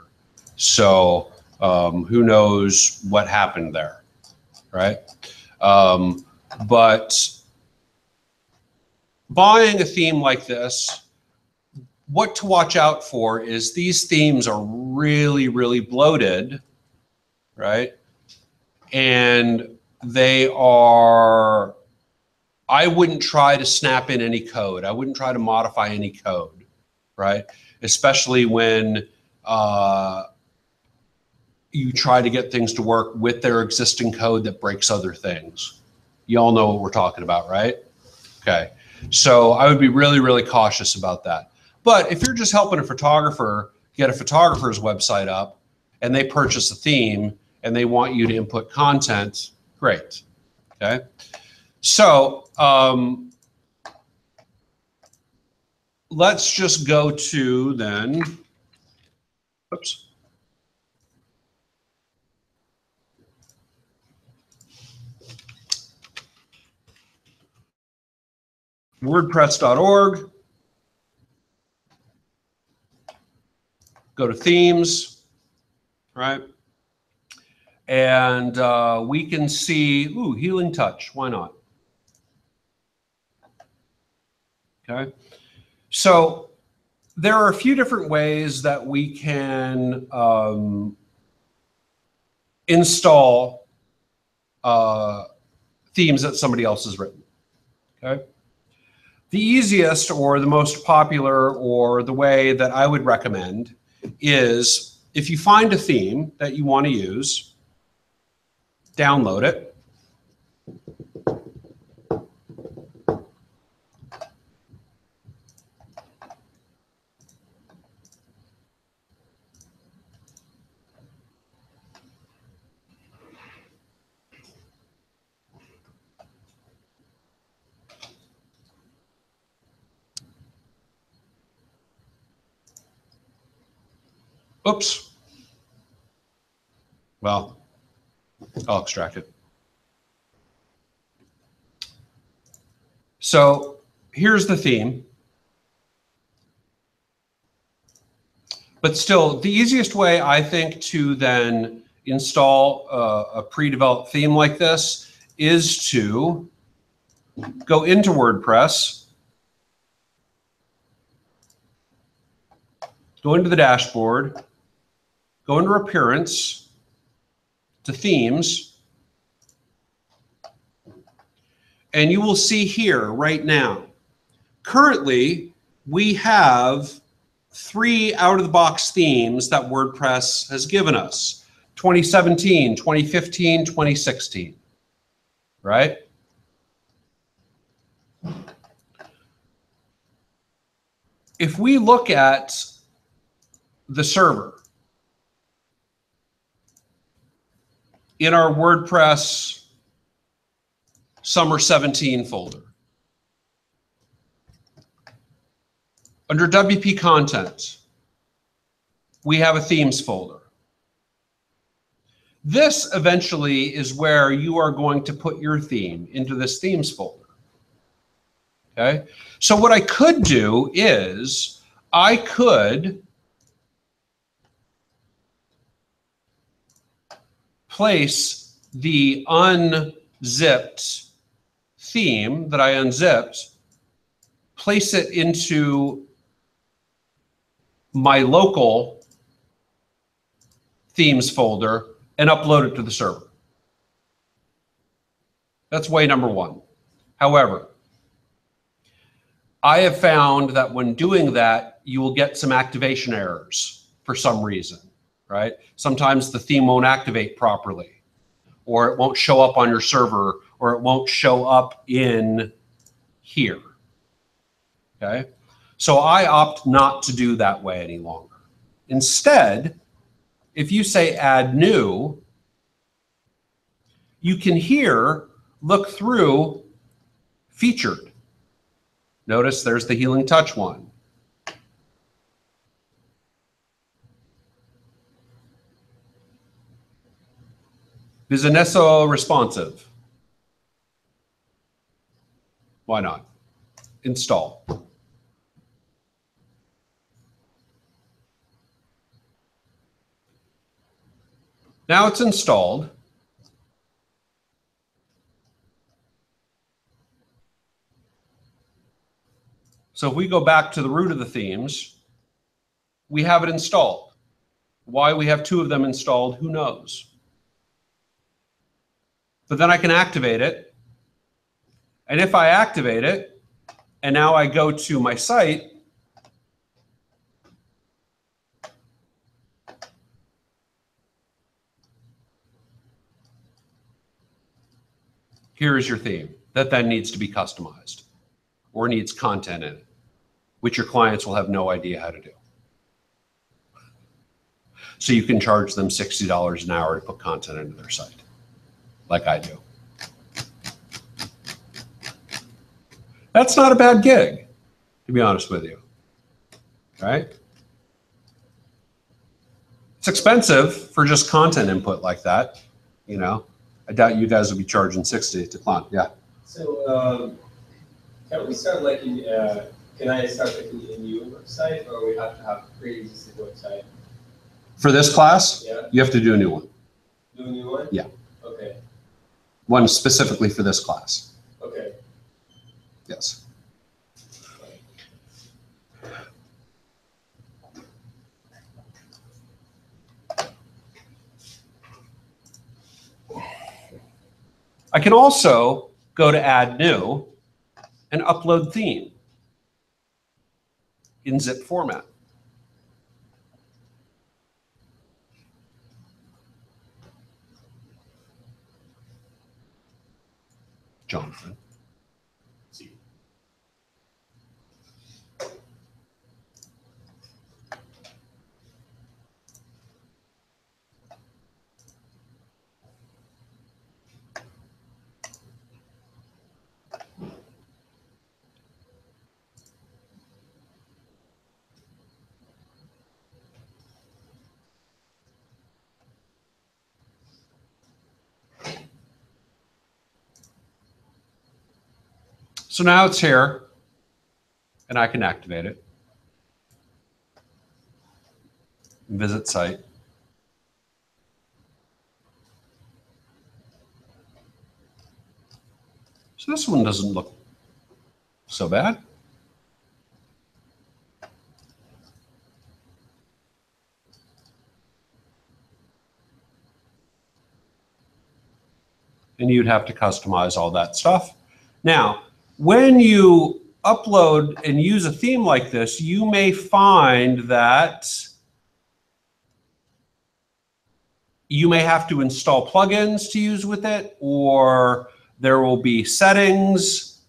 So who knows what happened there, right? But buying a theme like this, what to watch out for is these themes are really, really bloated, right? And they are I wouldn't try to snap in any code. I wouldn't try to modify any code, right? Especially when you try to get things to work with their existing code that breaks other things. You all know what we're talking about, right? Okay. So I would be really, really cautious about that. But if you're just helping a photographer get a photographer's website up and they purchase a theme and they want you to input content, great. Okay. So let's just go to then, oops. WordPress.org. Go to themes, right? And we can see, ooh, healing touch, why not? Okay. So there are a few different ways that we can install themes that somebody else has written. Okay. The easiest or the most popular or the way that I would recommend is if you find a theme that you want to use, download it. Oops. Well, I'll extract it. So here's the theme. But still, the easiest way, I think, to then install a pre-developed theme like this is to go into WordPress, go into the dashboard, go into Appearance, to Themes, and you will see here right now, currently we have 3 out-of-the-box themes that WordPress has given us, 2017, 2015, 2016, right? If we look at the server in our WordPress Summer 17 folder, under WP Content, we have a themes folder. This eventually is where you are going to put your theme into this themes folder. Okay, so what I could do is I could place the unzipped theme that I unzipped, place it into my local themes folder and upload it to the server. That's way number one. However, I have found that when doing that, you will get some activation errors for some reason, right? Sometimes the theme won't activate properly, or it won't show up on your server, or it won't show up in here, okay? So I opt not to do that way any longer. Instead, if you say add new, you can here look through featured. Notice there's the Healing Touch one. Businesso responsive. Why not? Install. Now it's installed. So if we go back to the root of the themes, we have it installed. Why we have 2 of them installed, who knows? But then I can activate it. And if I activate it, and now I go to my site, here is your theme that then needs to be customized or needs content in it, which your clients will have no idea how to do. So you can charge them $60 an hour to put content into their site, like I do. That's not a bad gig, to be honest with you, right? It's expensive for just content input like that, you know. I doubt you guys will be charging 60 to client, yeah. So can we start like in, can I start like in a new website, or we have to have a pre-existing website? For this class, Yeah. you have to do a new one. Do a new one? Yeah. Okay. One specifically for this class, Okay. yes. I can also go to add new and upload theme in zip format. Jonathan. See. So now it's here, and I can activate it. Visit site. So this one doesn't look so bad. And you'd have to customize all that stuff. Now, when you upload and use a theme like this, you may find that you may have to install plugins to use with it, or there will be settings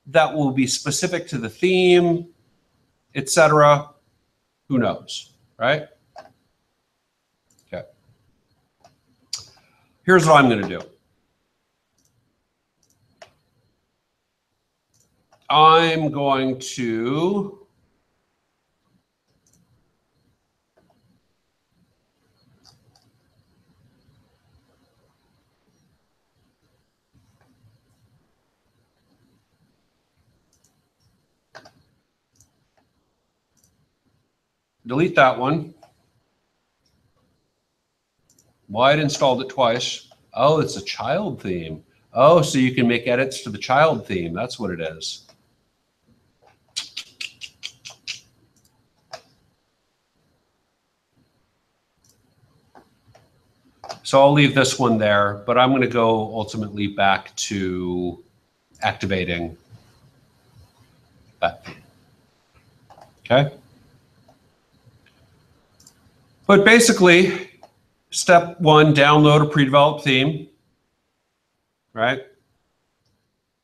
that will be specific to the theme, etc. Who knows, right? Okay. Here's what I'm going to do. I'm going to delete that one. Well, I'd installed it twice. Oh, it's a child theme. Oh, so you can make edits to the child theme. That's what it is. So I'll leave this one there, but I'm going to go ultimately back to activating that theme. Okay. But basically, step one, download a pre-developed theme, right?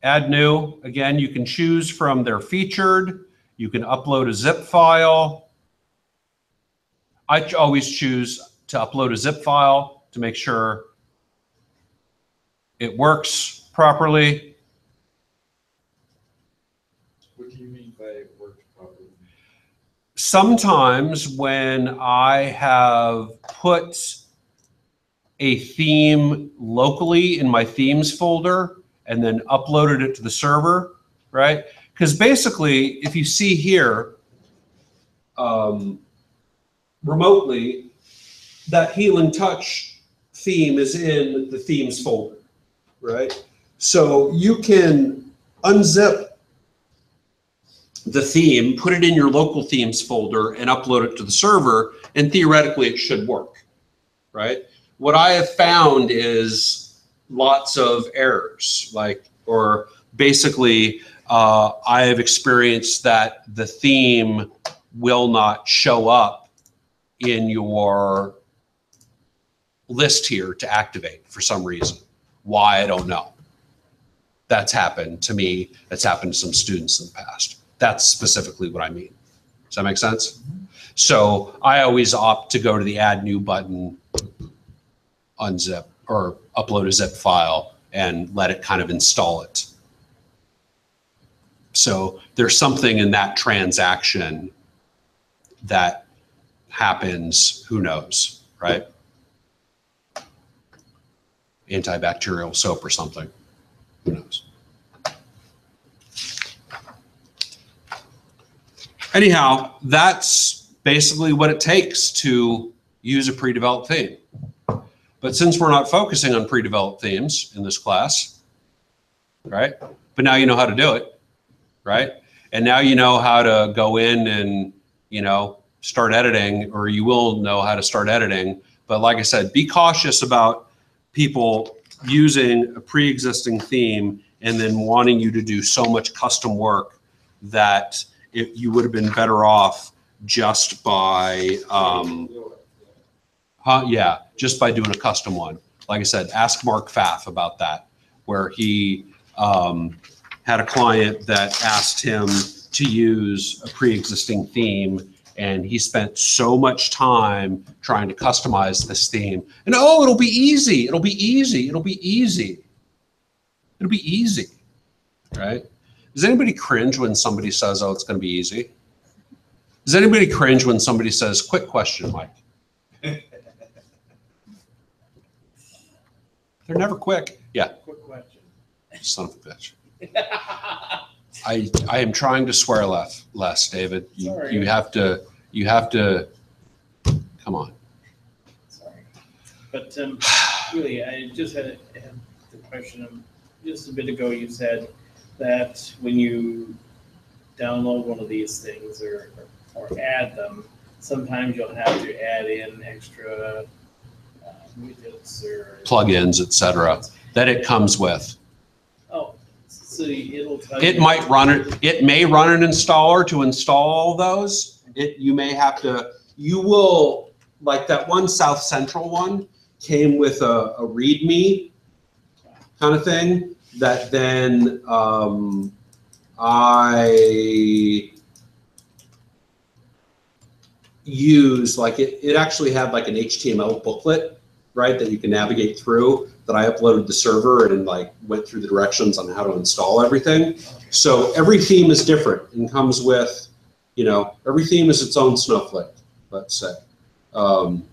Add new. Again, you can choose from their featured. You can upload a zip file. I always choose to upload a zip file to make sure it works properly. What do you mean by it works properly? Sometimes when I have put a theme locally in my themes folder and then uploaded it to the server, right? Because basically, if you see here, remotely, that Healing Touch theme is in the themes folder, right? So you can unzip the theme, put it in your local themes folder and upload it to the server, and theoretically it should work, right? What I have found is lots of errors, like, or basically, I have experienced that the theme will not show up in your list here to activate for some reason. Why, I don't know. That's happened to me. That's happened to some students in the past. That's specifically what I mean. Does that make sense? So I always opt to go to the add new button, unzip or upload a zip file and let it kind of install it. So there's something in that transaction that happens, who knows, right? Antibacterial soap or something, who knows? Anyhow, that's basically what it takes to use a pre-developed theme. But since we're not focusing on pre-developed themes in this class, right? But now you know how to do it, right? And now you know how to go in and, you know, start editing, or you will know how to start editing. But like I said, be cautious about people using a pre-existing theme and then wanting you to do so much custom work that you would have been better off just by, just by doing a custom one. Like I said, ask Mark Pfaff about that, where he had a client that asked him to use a pre-existing theme, and he spent so much time trying to customize this theme. And oh, it'll be easy, it'll be easy, it'll be easy. It'll be easy, right? Does anybody cringe when somebody says, oh, it's gonna be easy? Does anybody cringe when somebody says, quick question, Mike? They're never quick. Yeah. Quick question. Son of a bitch. I am trying to swear less, David. You have to, come on. Sorry. But really, I just had the question, just a bit ago you said that when you download one of these things or add them, sometimes you'll have to add in extra widgets or plugins, etc., that it comes with. Oh, so it'll tell It you. might run it. It may run an installer to install all those. You may have to. You will, like that one South Central one came with a README kind of thing that then I use, like it actually had like an HTML booklet, right, that you can navigate through, that I uploaded to the server and like went through the directions on how to install everything. So every theme is different and comes with, you know, every theme is its own snowflake, let's say. And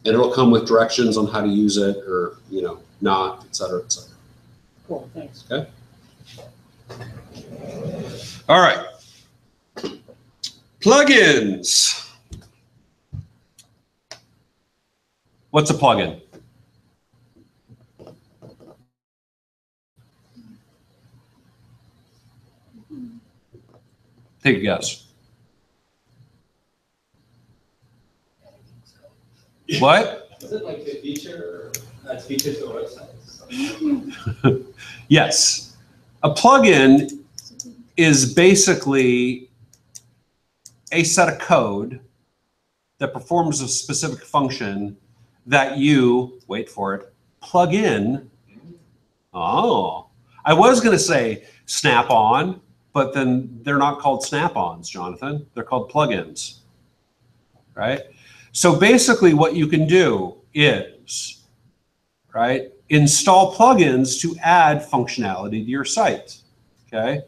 it'll come with directions on how to use it or, you know, not, et cetera, et cetera. Cool, thanks. Okay. All right. Plugins. What's a plugin? Take a guess. What? Is it like a feature that's featured to websites? Yes. A plugin is basically a set of code that performs a specific function that you, wait for it, plug in. Oh, I was going to say snap-on, but then they're not called snap-ons, Jonathan. They're called plugins, right? So basically what you can do is, right, install plugins to add functionality to your site, okay?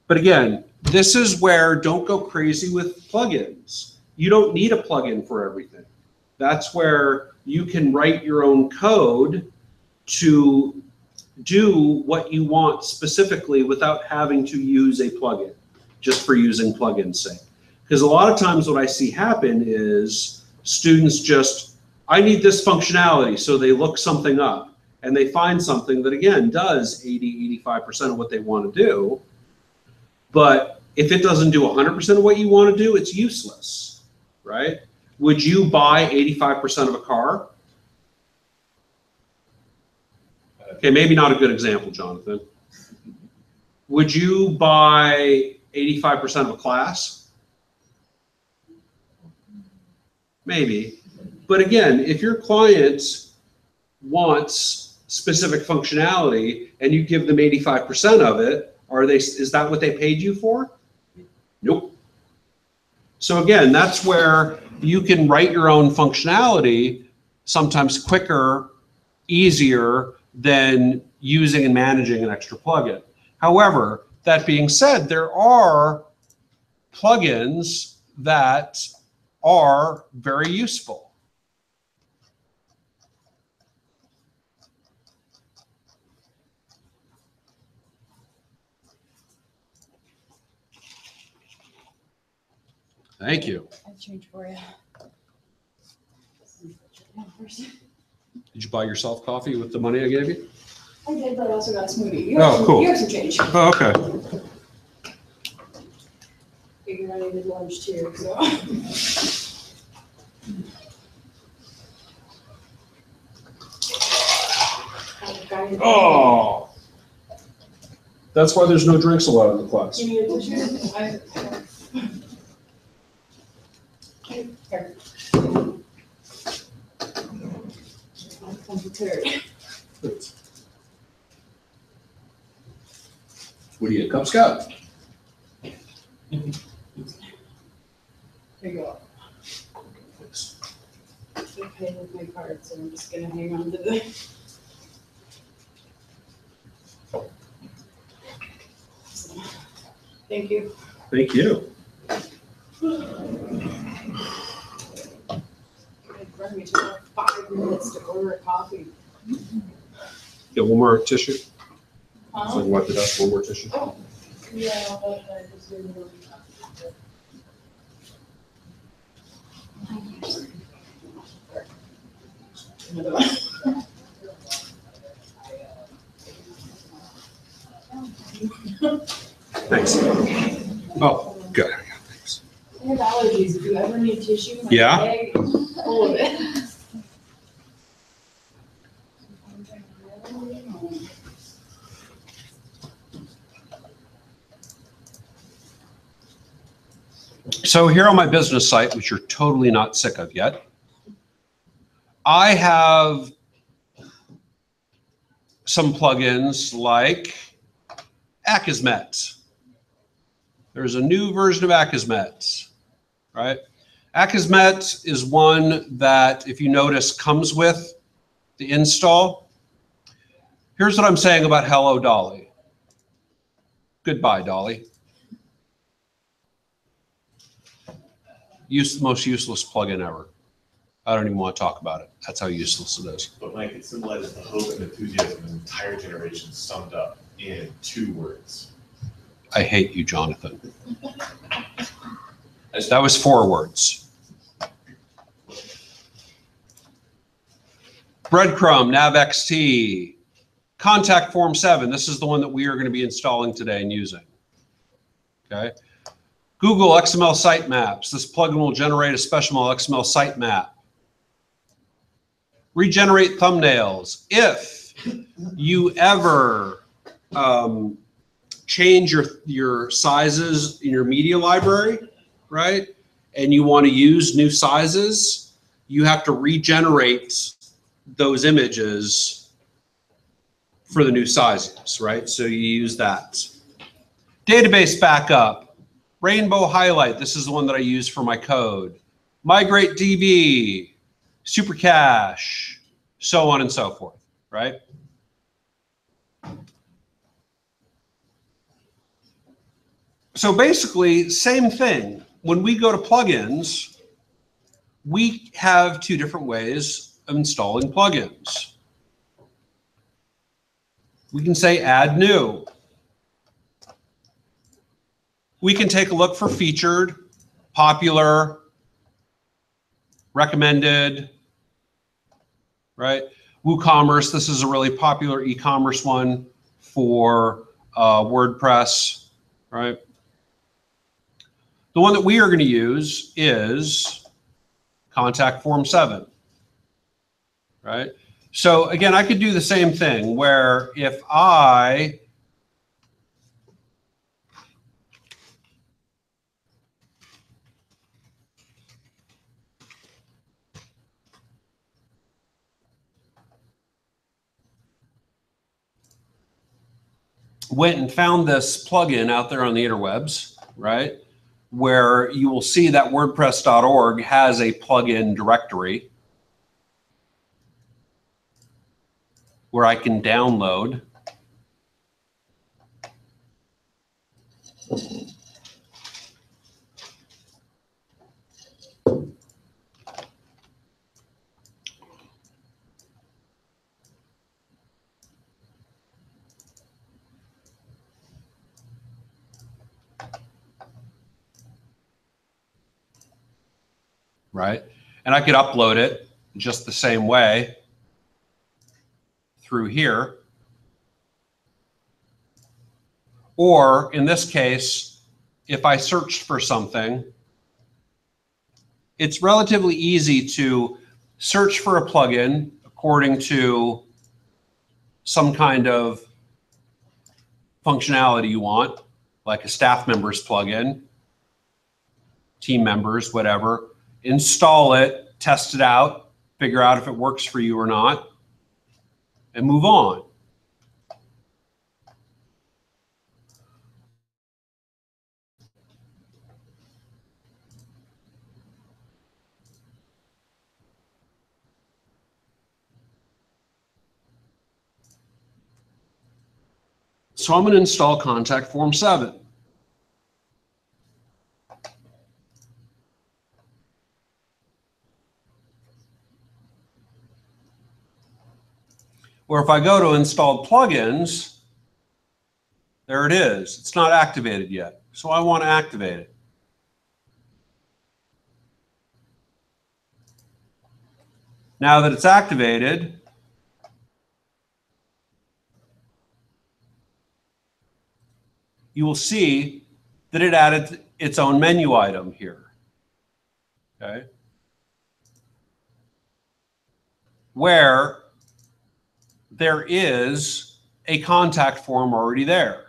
But again, this is where don't go crazy with plugins. You don't need a plugin for everything. That's where you can write your own code to do what you want specifically without having to use a plugin, just for using plugin's sake. Because a lot of times what I see happen is students just, I need this functionality, so they look something up and they find something that again does 80, 85% of what they want to do. But if it doesn't do 100% of what you want to do, it's useless, right? Would you buy 85% of a car? Okay, maybe not a good example, Jonathan. Would you buy 85% of a class? Maybe. But again, if your client wants specific functionality and you give them 85% of it, is that what they paid you for? Nope. So again, that's where you can write your own functionality sometimes quicker, easier than using and managing an extra plugin. However, that being said, there are plugins that are very useful. Thank you. I've changed for you. Did you buy yourself coffee with the money I gave you? I did, but I also got a smoothie. Oh, cool. You have some change. Oh, okay. Figured I needed lunch too, so. Oh, that's why there's no drinks allowed in the class. You need a tissue? Here. I'm prepared. What are you, a Cub Scout? Here you go. I paid with my card, so I'm just gonna hang on to the. Thank you. Thank you. It brought me to like 5 minutes to order a coffee. Get one more tissue. So I Huh? can wipe the dust. One more tissue. Oh, yeah, but I just didn't know. Another one. Thanks. Oh, good. Thanks. I have allergies. If you ever need tissue, my Yeah? bag is full of it. So here on my business site, which you're totally not sick of yet, I have some plugins like Akismet. There's a new version of Akismet, right? Akismet is one that, if you notice, comes with the install. Here's what I'm saying about Hello Dolly. Goodbye, Dolly. Most useless plugin ever. I don't even want to talk about it. That's how useless it is. But Mike, it symbolizes the hope and enthusiasm of an entire generation summed up in 2 words. I hate you, Jonathan. That was 4 words. Breadcrumb, NavXT, Contact Form 7. This is the one that we are going to be installing today and using. Okay. Google XML sitemaps. This plugin will generate a special XML sitemap. Regenerate thumbnails. If you ever change your sizes in your media library, right, and you want to use new sizes, you have to regenerate those images for the new sizes, right? So you use that. Database backup. Rainbow highlight, this is the one that I use for my code. Migrate DB, super cache, so on and so forth, right? So basically, same thing. When we go to plugins, we have 2 different ways of installing plugins. We can say add new. We can take a look for featured, popular, recommended, right? WooCommerce, this is a really popular e-commerce one for WordPress, right? The one that we are going to use is Contact Form 7, right? So again, I could do the same thing where if I went and found this plugin out there on the interwebs, right? Where you will see that WordPress.org has a plugin directory where I can download. Right? And I could upload it just the same way through here. Or in this case, if I searched for something, it's relatively easy to search for a plugin according to some kind of functionality you want, like a staff members plugin, team members, whatever. Install it, test it out, figure out if it works for you or not, and move on. So I'm going to install Contact Form 7. Or if I go to installed plugins, there it is. It's not activated yet. So I want to activate it. Now that it's activated, you will see that it added its own menu item here. Okay. Where there is a contact form already there.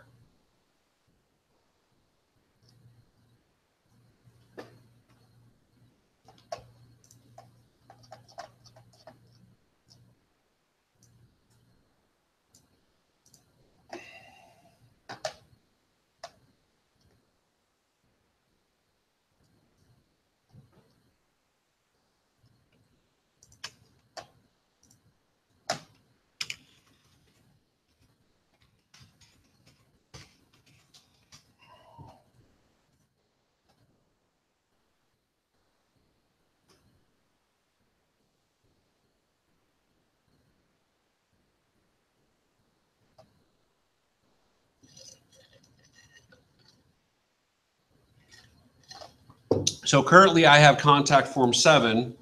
So currently I have Contact Form 7.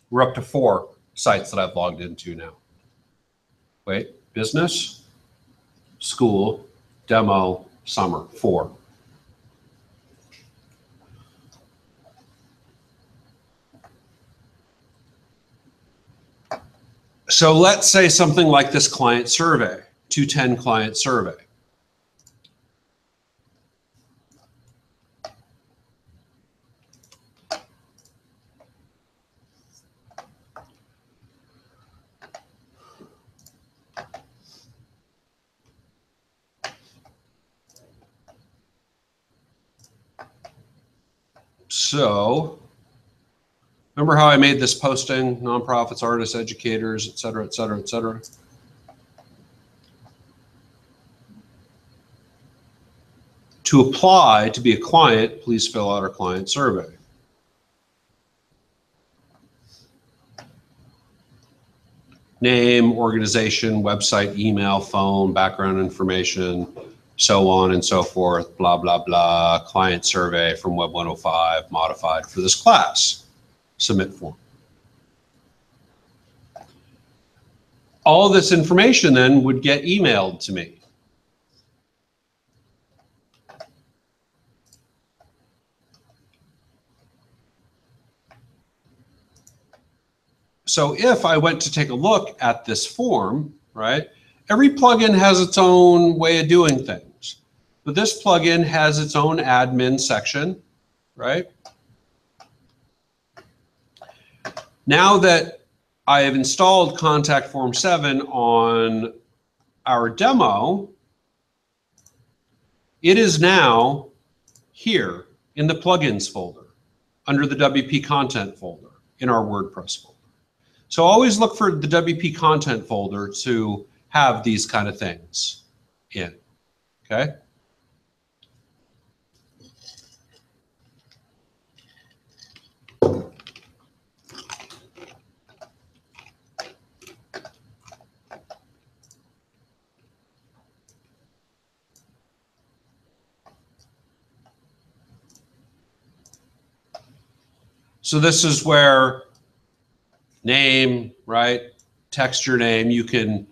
We're up to 4 sites that I've logged into now. Wait, business, school, demo, summer, 4. So let's say something like this client survey, 210 client survey. So remember how I made this posting, nonprofits, artists, educators, et cetera, et cetera, et cetera. To apply to be a client, please fill out our client survey. Name, organization, website, email, phone, background information, so on and so forth, blah, blah, blah. Client survey from WEB105 modified for this class. Submit form. All this information then would get emailed to me. So if I went to take a look at this form, right, every plugin has its own way of doing things. But this plugin has its own admin section, right? Now that I have installed Contact Form 7 on our demo, it is now here in the plugins folder under the WP content folder in our WordPress folder. So always look for the WP content folder to have these kind of things in, okay? So this is where name, right? Text your name. You can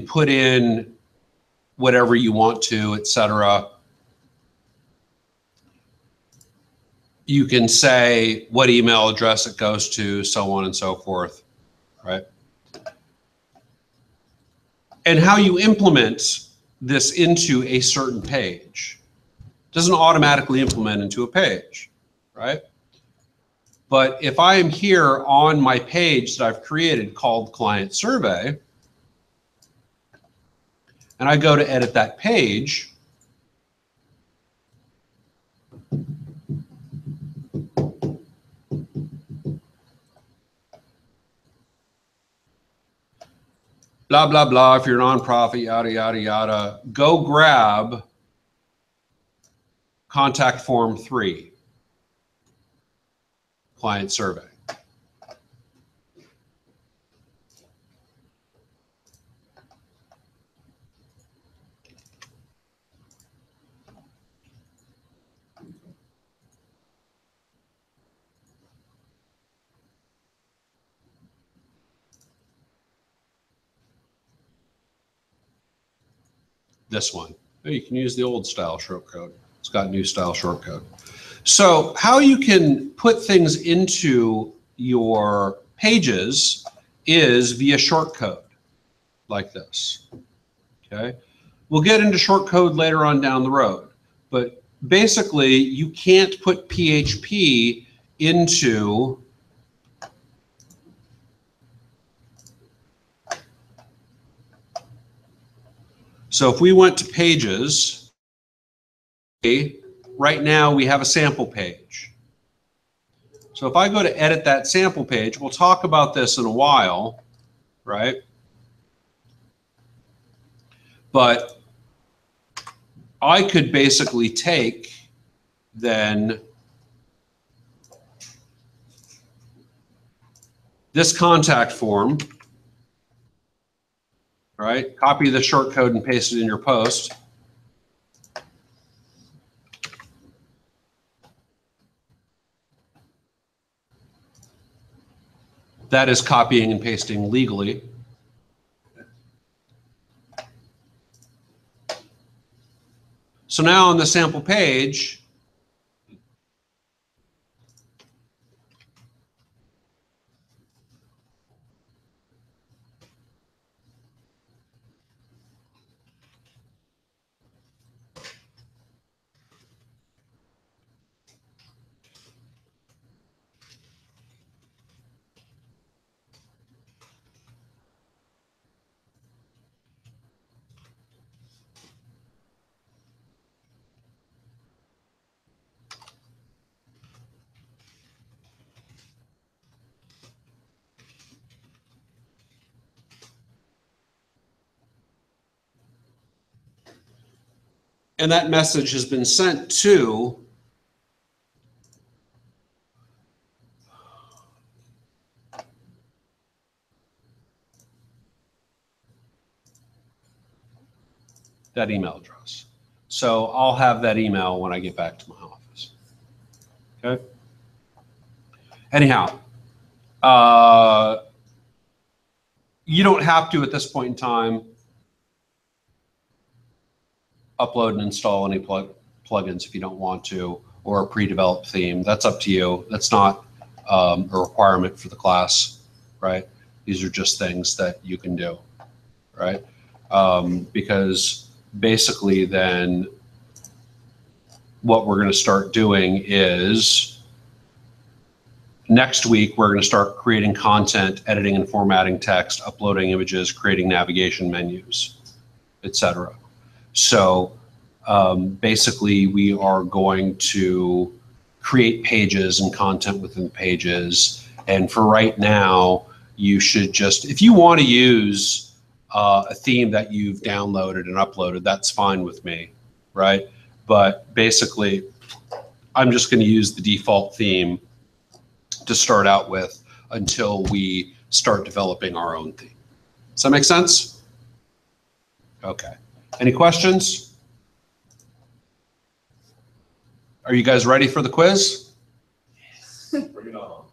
put in whatever you want to, etc. You can say what email address it goes to, so on and so forth, right? And how you implement this into a certain page. It doesn't automatically implement into a page, right? But if I am here on my page that I've created called Client Survey, and I go to edit that page, blah, blah, blah, if you're a nonprofit, yada, yada, yada, go grab Contact Form 3, Client Survey. This one. Oh, you can use the old style shortcode. It's got new style shortcode. So how you can put things into your pages is via shortcode like this. Okay. We'll get into shortcode later on down the road, but basically you can't put PHP into so if we went to pages, right now we have a sample page. So if I go to edit that sample page, we'll talk about this in a while, right? But I could basically take then this contact form, right? Copy the shortcode and paste it in your post. That is copying and pasting legally. So now on the sample page, and that message has been sent to that email address. So I'll have that email when I get back to my office. Okay. Anyhow, you don't have to at this point in time upload and install any plugins if you don't want to, or a pre-developed theme. That's up to you. That's not a requirement for the class. right? These are just things that you can do, right? Because basically then what we're going to start doing is next week, we're going to start creating content, editing and formatting text, uploading images, creating navigation menus, etc. So basically, we are going to create pages and content within pages. And for right now, you should just, if you want to use a theme that you've downloaded and uploaded, that's fine with me, right? But basically, I'm just going to use the default theme to start out with until we start developing our own theme. Does that make sense? Okay. Any questions? Are you guys ready for the quiz? Bring it on.